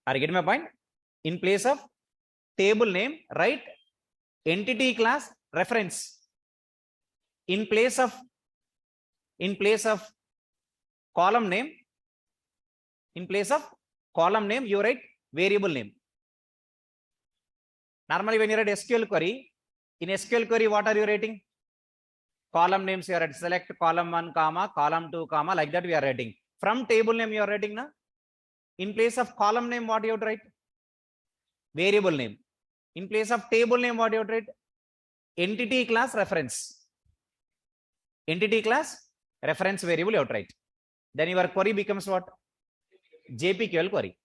Are you getting my point? In place of table name, write entity class reference. In place of In place of column name, you write variable name. Normally, when you write SQL query, in SQL query, what are you writing? Column names you are at select column 1, comma, column 2, comma, like that we are writing. From table name you are writing now. In place of column name, what you have to write? Variable name. In place of table name, what you have to write? Entity class reference. Entity class reference variable you have to write. Then your query becomes what? JPQL query.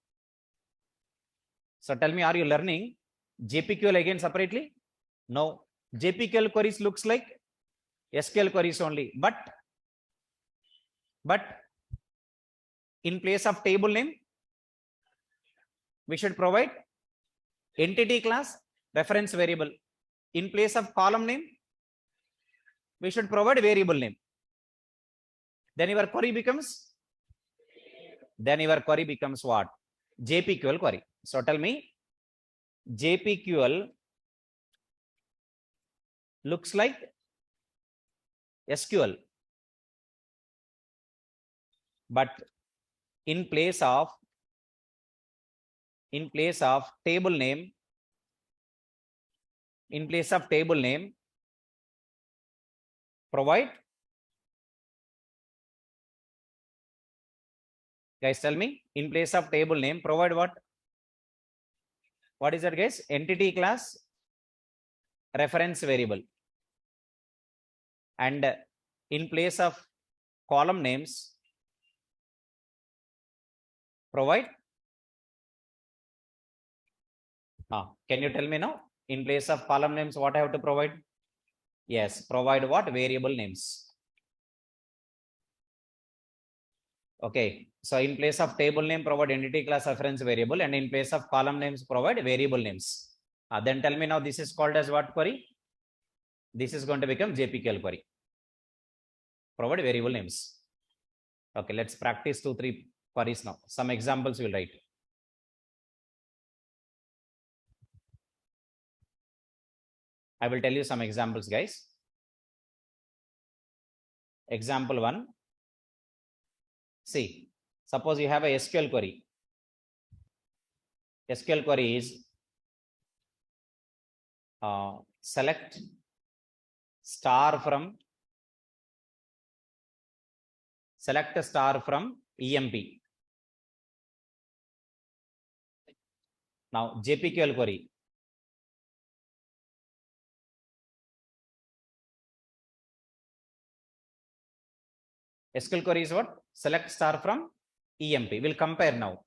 So tell me, are you learning JPQL again separately? No. JPQL queries looks like SQL queries only. But in place of table name, we should provide entity class reference variable. In place of column name, we should provide variable name. Then your query becomes what? JPQL query. So tell me, JPQL looks like SQL, but in place of table name, provide, guys, tell me, in place of table name, provide what? What is that, guys? Entity class reference variable. And in place of column names, provide. Can you tell me now? In place of column names, what I have to provide? Yes, provide what? Variable names. Okay, so in place of table name, provide entity class reference variable, and in place of column names, provide variable names. Then tell me now, this is called as what query? This is going to become JPQL query. Provide variable names. Okay, let's practice 2-3 queries now. Some examples we'll write. I will tell you some examples, guys. Example 1. See, suppose you have a SQL query. SQL query is select star from EMP. Now JPQL query. SQL query is what? Select star from EMP. We'll compare now.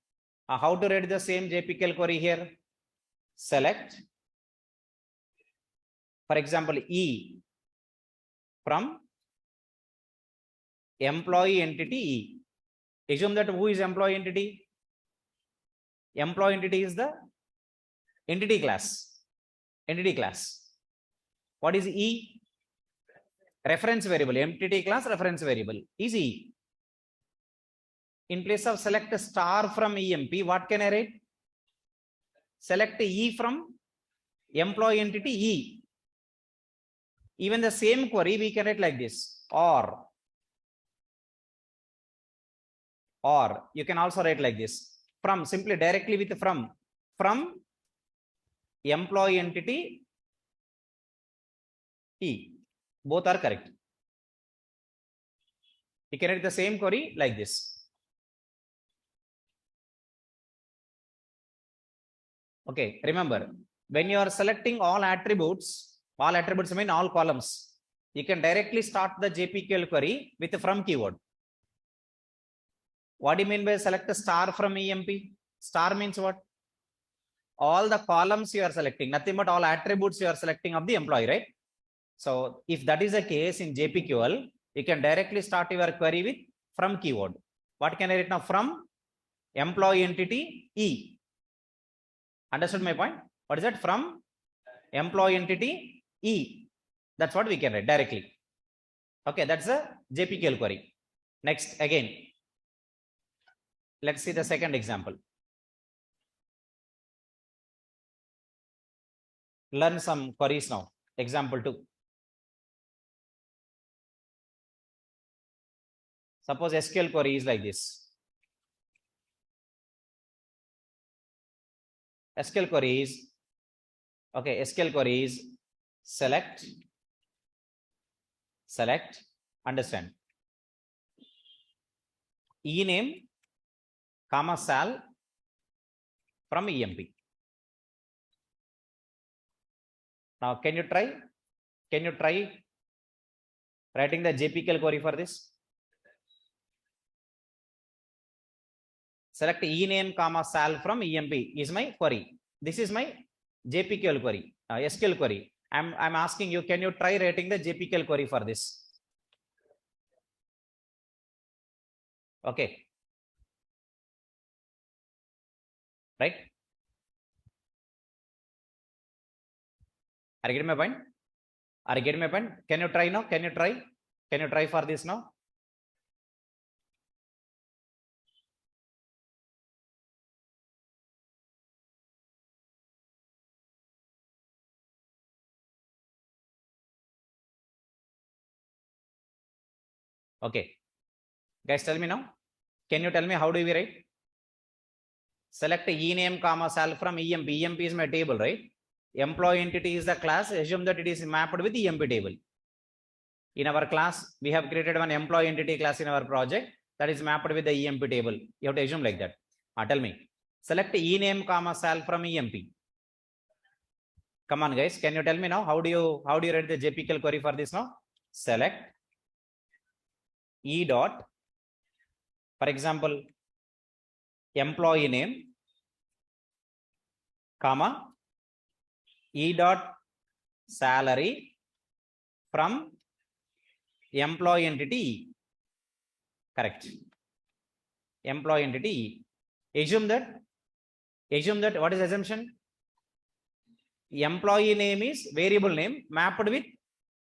How to read the same JPQL query here? Select, for example, E from employee entity E. Assume that who is employee entity? Employee entity is the entity class. What is E? Reference variable. Entity class reference variable is E. In place of select star from EMP, what can I write? Select E from employee entity E. Even the same query we can write like this, or you can also write like this, from, simply directly with from employee entity E. Both are correct. You can write the same query like this. Okay, remember, when you are selecting all attributes mean all columns, you can directly start the JPQL query with the from keyword. What do you mean by select a star from EMP? Star means what? All the columns you are selecting, nothing but all attributes you are selecting of the employee, right? So if that is the case in JPQL, you can directly start your query with from keyword. What can I write now? From employee entity E. Understood my point? What is that? From employee entity E. That's what we can write directly. Okay, that's a JPQL query. Next, again, let's see the second example. Learn some queries now. Example 2. Suppose SQL query is like this. SQL query is, okay, SQL query is select, understand, ename, comma, sal from EMP. Now, can you try writing the JPQL query for this? Select ename, comma, sal from EMP is my query. This is my JPQL query, SQL query. I'm asking you, can you try writing the JPQL query for this? Okay. Right? Are you getting my point? Are you getting my point? Can you try now? Can you try for this now? Okay. Guys, tell me now. Can you tell me how do we write? Select ename, comma, sal from EMP. EMP is my table, right? Employee entity is the class. Assume that it is mapped with EMP table. In our class, we have created one employee entity class in our project that is mapped with the EMP table. You have to assume like that. Tell me. Select ename, comma, sal from EMP. Come on, guys. Can you tell me now? How do you write the JPQL query for this now? Select E dot, for example, employee name, comma, E dot salary from employee entity. Correct. Employee entity. Assume that what is assumption? Employee name is variable name mapped with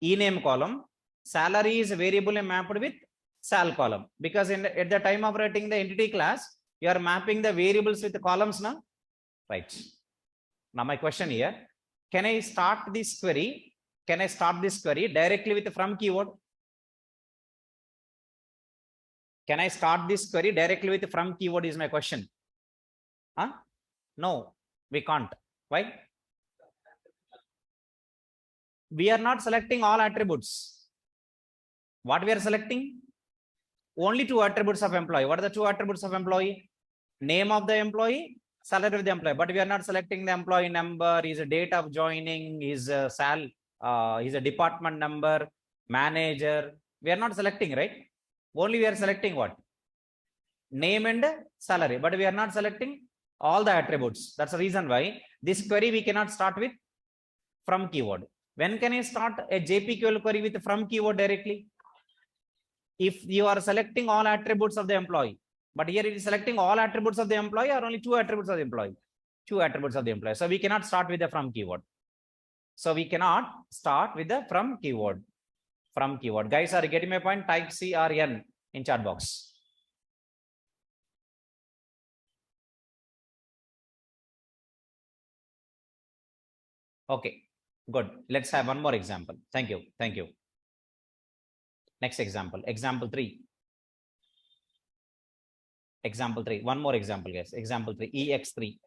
ename column. Salary is variable name mapped with sal column. Because at the time of writing the entity class, you are mapping the variables with the columns now. Right. Now my question here, can I start this query directly with the from keyword? Can I start this query directly with the from keyword is my question. Huh? No, we can't. Why? We are not selecting all attributes. What we are selecting? Only 2 attributes of employee. What are the 2 attributes of employee? Name of the employee, salary of the employee. But we are not selecting the employee number, his date of joining, his his department number, manager. We are not selecting, right? Only we are selecting what? Name and salary. But we are not selecting all the attributes. That's the reason why this query we cannot start with from keyword. When can I start a JPQL query with from keyword directly? If you are selecting all attributes of the employee, but here it is selecting all attributes of the employee or only 2 attributes of the employee? 2 attributes of the employee. So we cannot start with the from keyword. So we cannot start with the from keyword. From keyword. Guys, are you getting my point? Type C or N in chat box. Okay, good. Let's have one more example. Thank you. Thank you. Next example. Example 3. Example 3. One more example, guys. Example 3. EX3.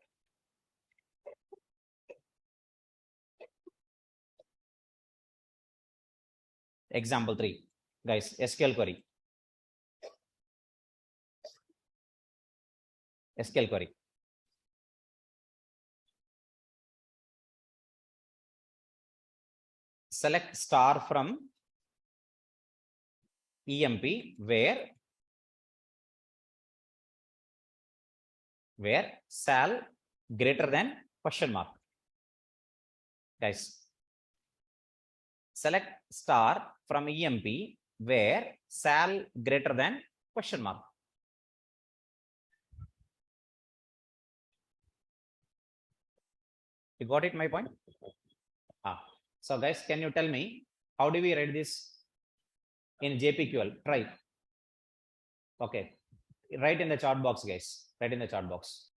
Example 3. Guys, SQL query. SQL query. Select star from EMP where sal greater than question mark. Guys, select star from EMP where sal greater than question mark. You got it, my point? So guys, can you tell me how do we write this in JPQL? Try. Okay. Write in the chat box, guys. Write in the chat box.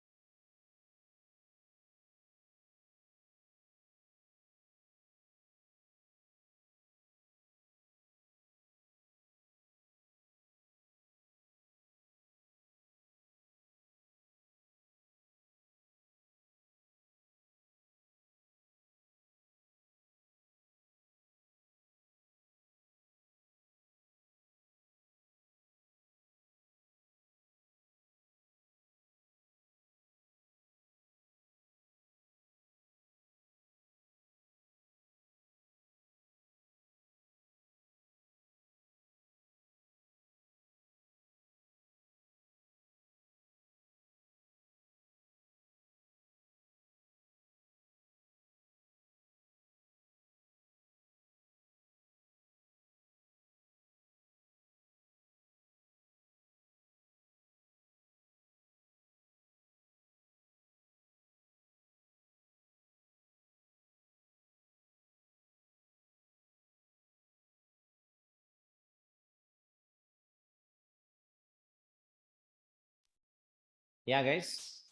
Yeah, guys.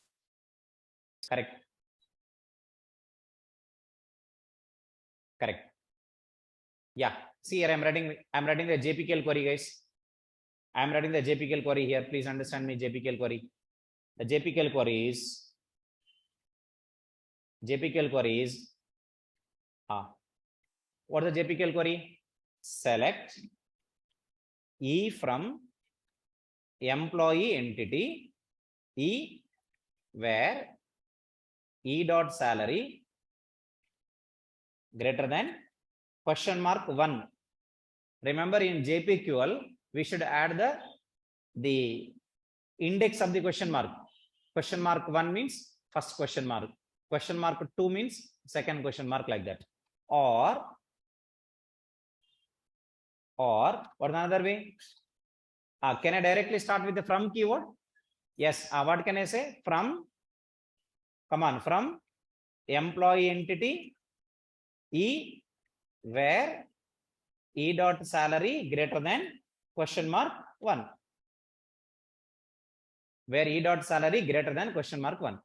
Correct. Correct. Yeah. See here, I'm writing the JPKL query, guys. I'm writing the JPKL query here. Please understand me, JPKL query. The JPKL query is what is the JPKL query? Select E from employee entity E where E dot salary greater than question mark 1. Remember in JPQL, we should add the index of the question mark. Question mark 1 means first question mark. Question mark 2 means second question mark, like that. Or what another way? Can I directly start with the from keyword? Yes. What can I say? From employee entity E where E dot salary greater than question mark 1. Where E dot salary greater than question mark 1.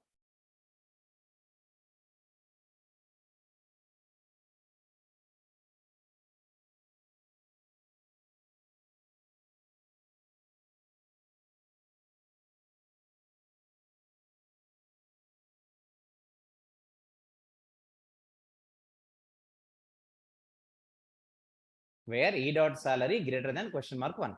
Where E dot salary greater than question mark 1.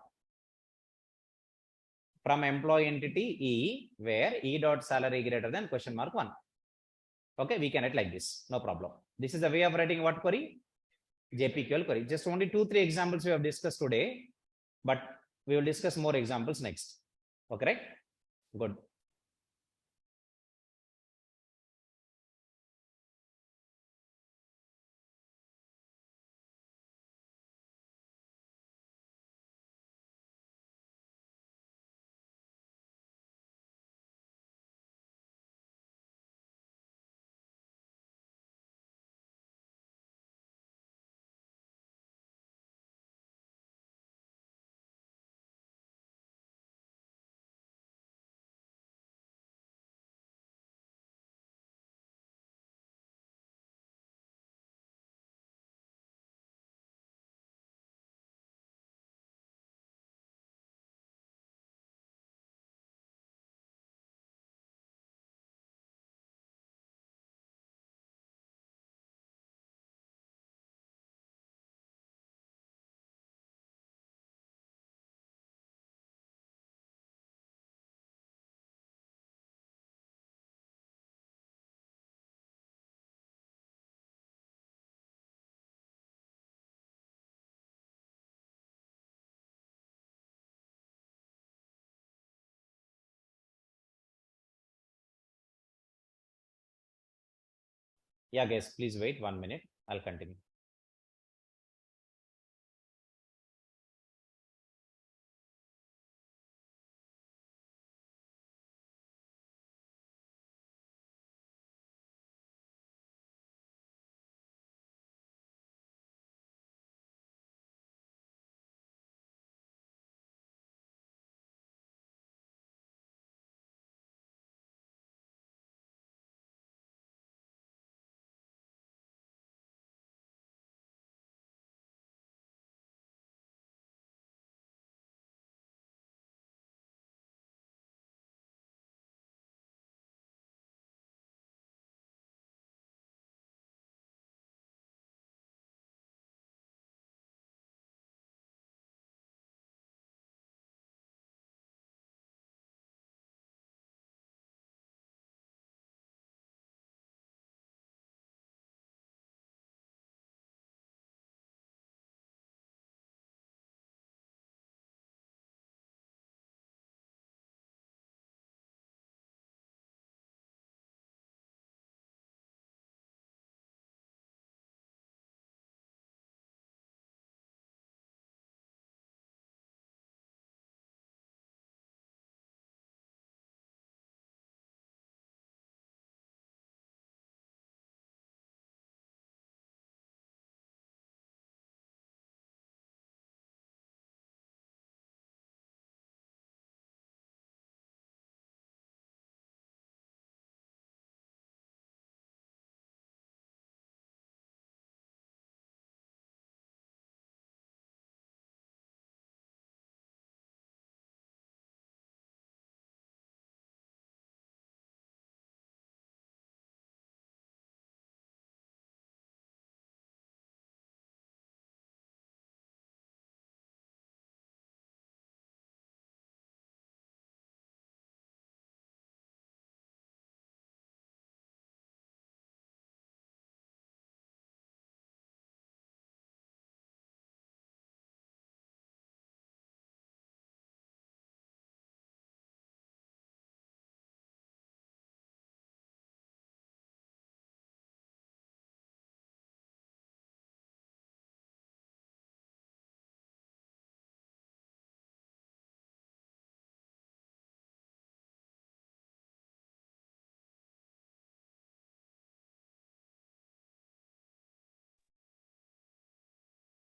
From employee entity E where E dot salary greater than question mark 1. Okay, we can write like this, no problem. This is a way of writing what query? JPQL query. Just only 2-3 examples we have discussed today, but we will discuss more examples next. Okay, right? Good. Yeah, guys, please wait 1 minute. I'll continue.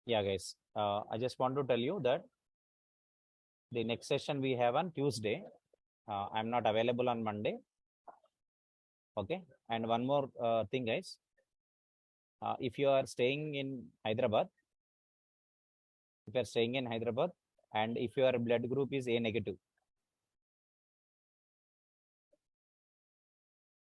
Yeah, guys. I just want to tell you that the next session we have on Tuesday. I'm not available on Monday. Okay. And one more thing, guys. If you are staying in Hyderabad, if you are staying in Hyderabad, and if your blood group is A negative,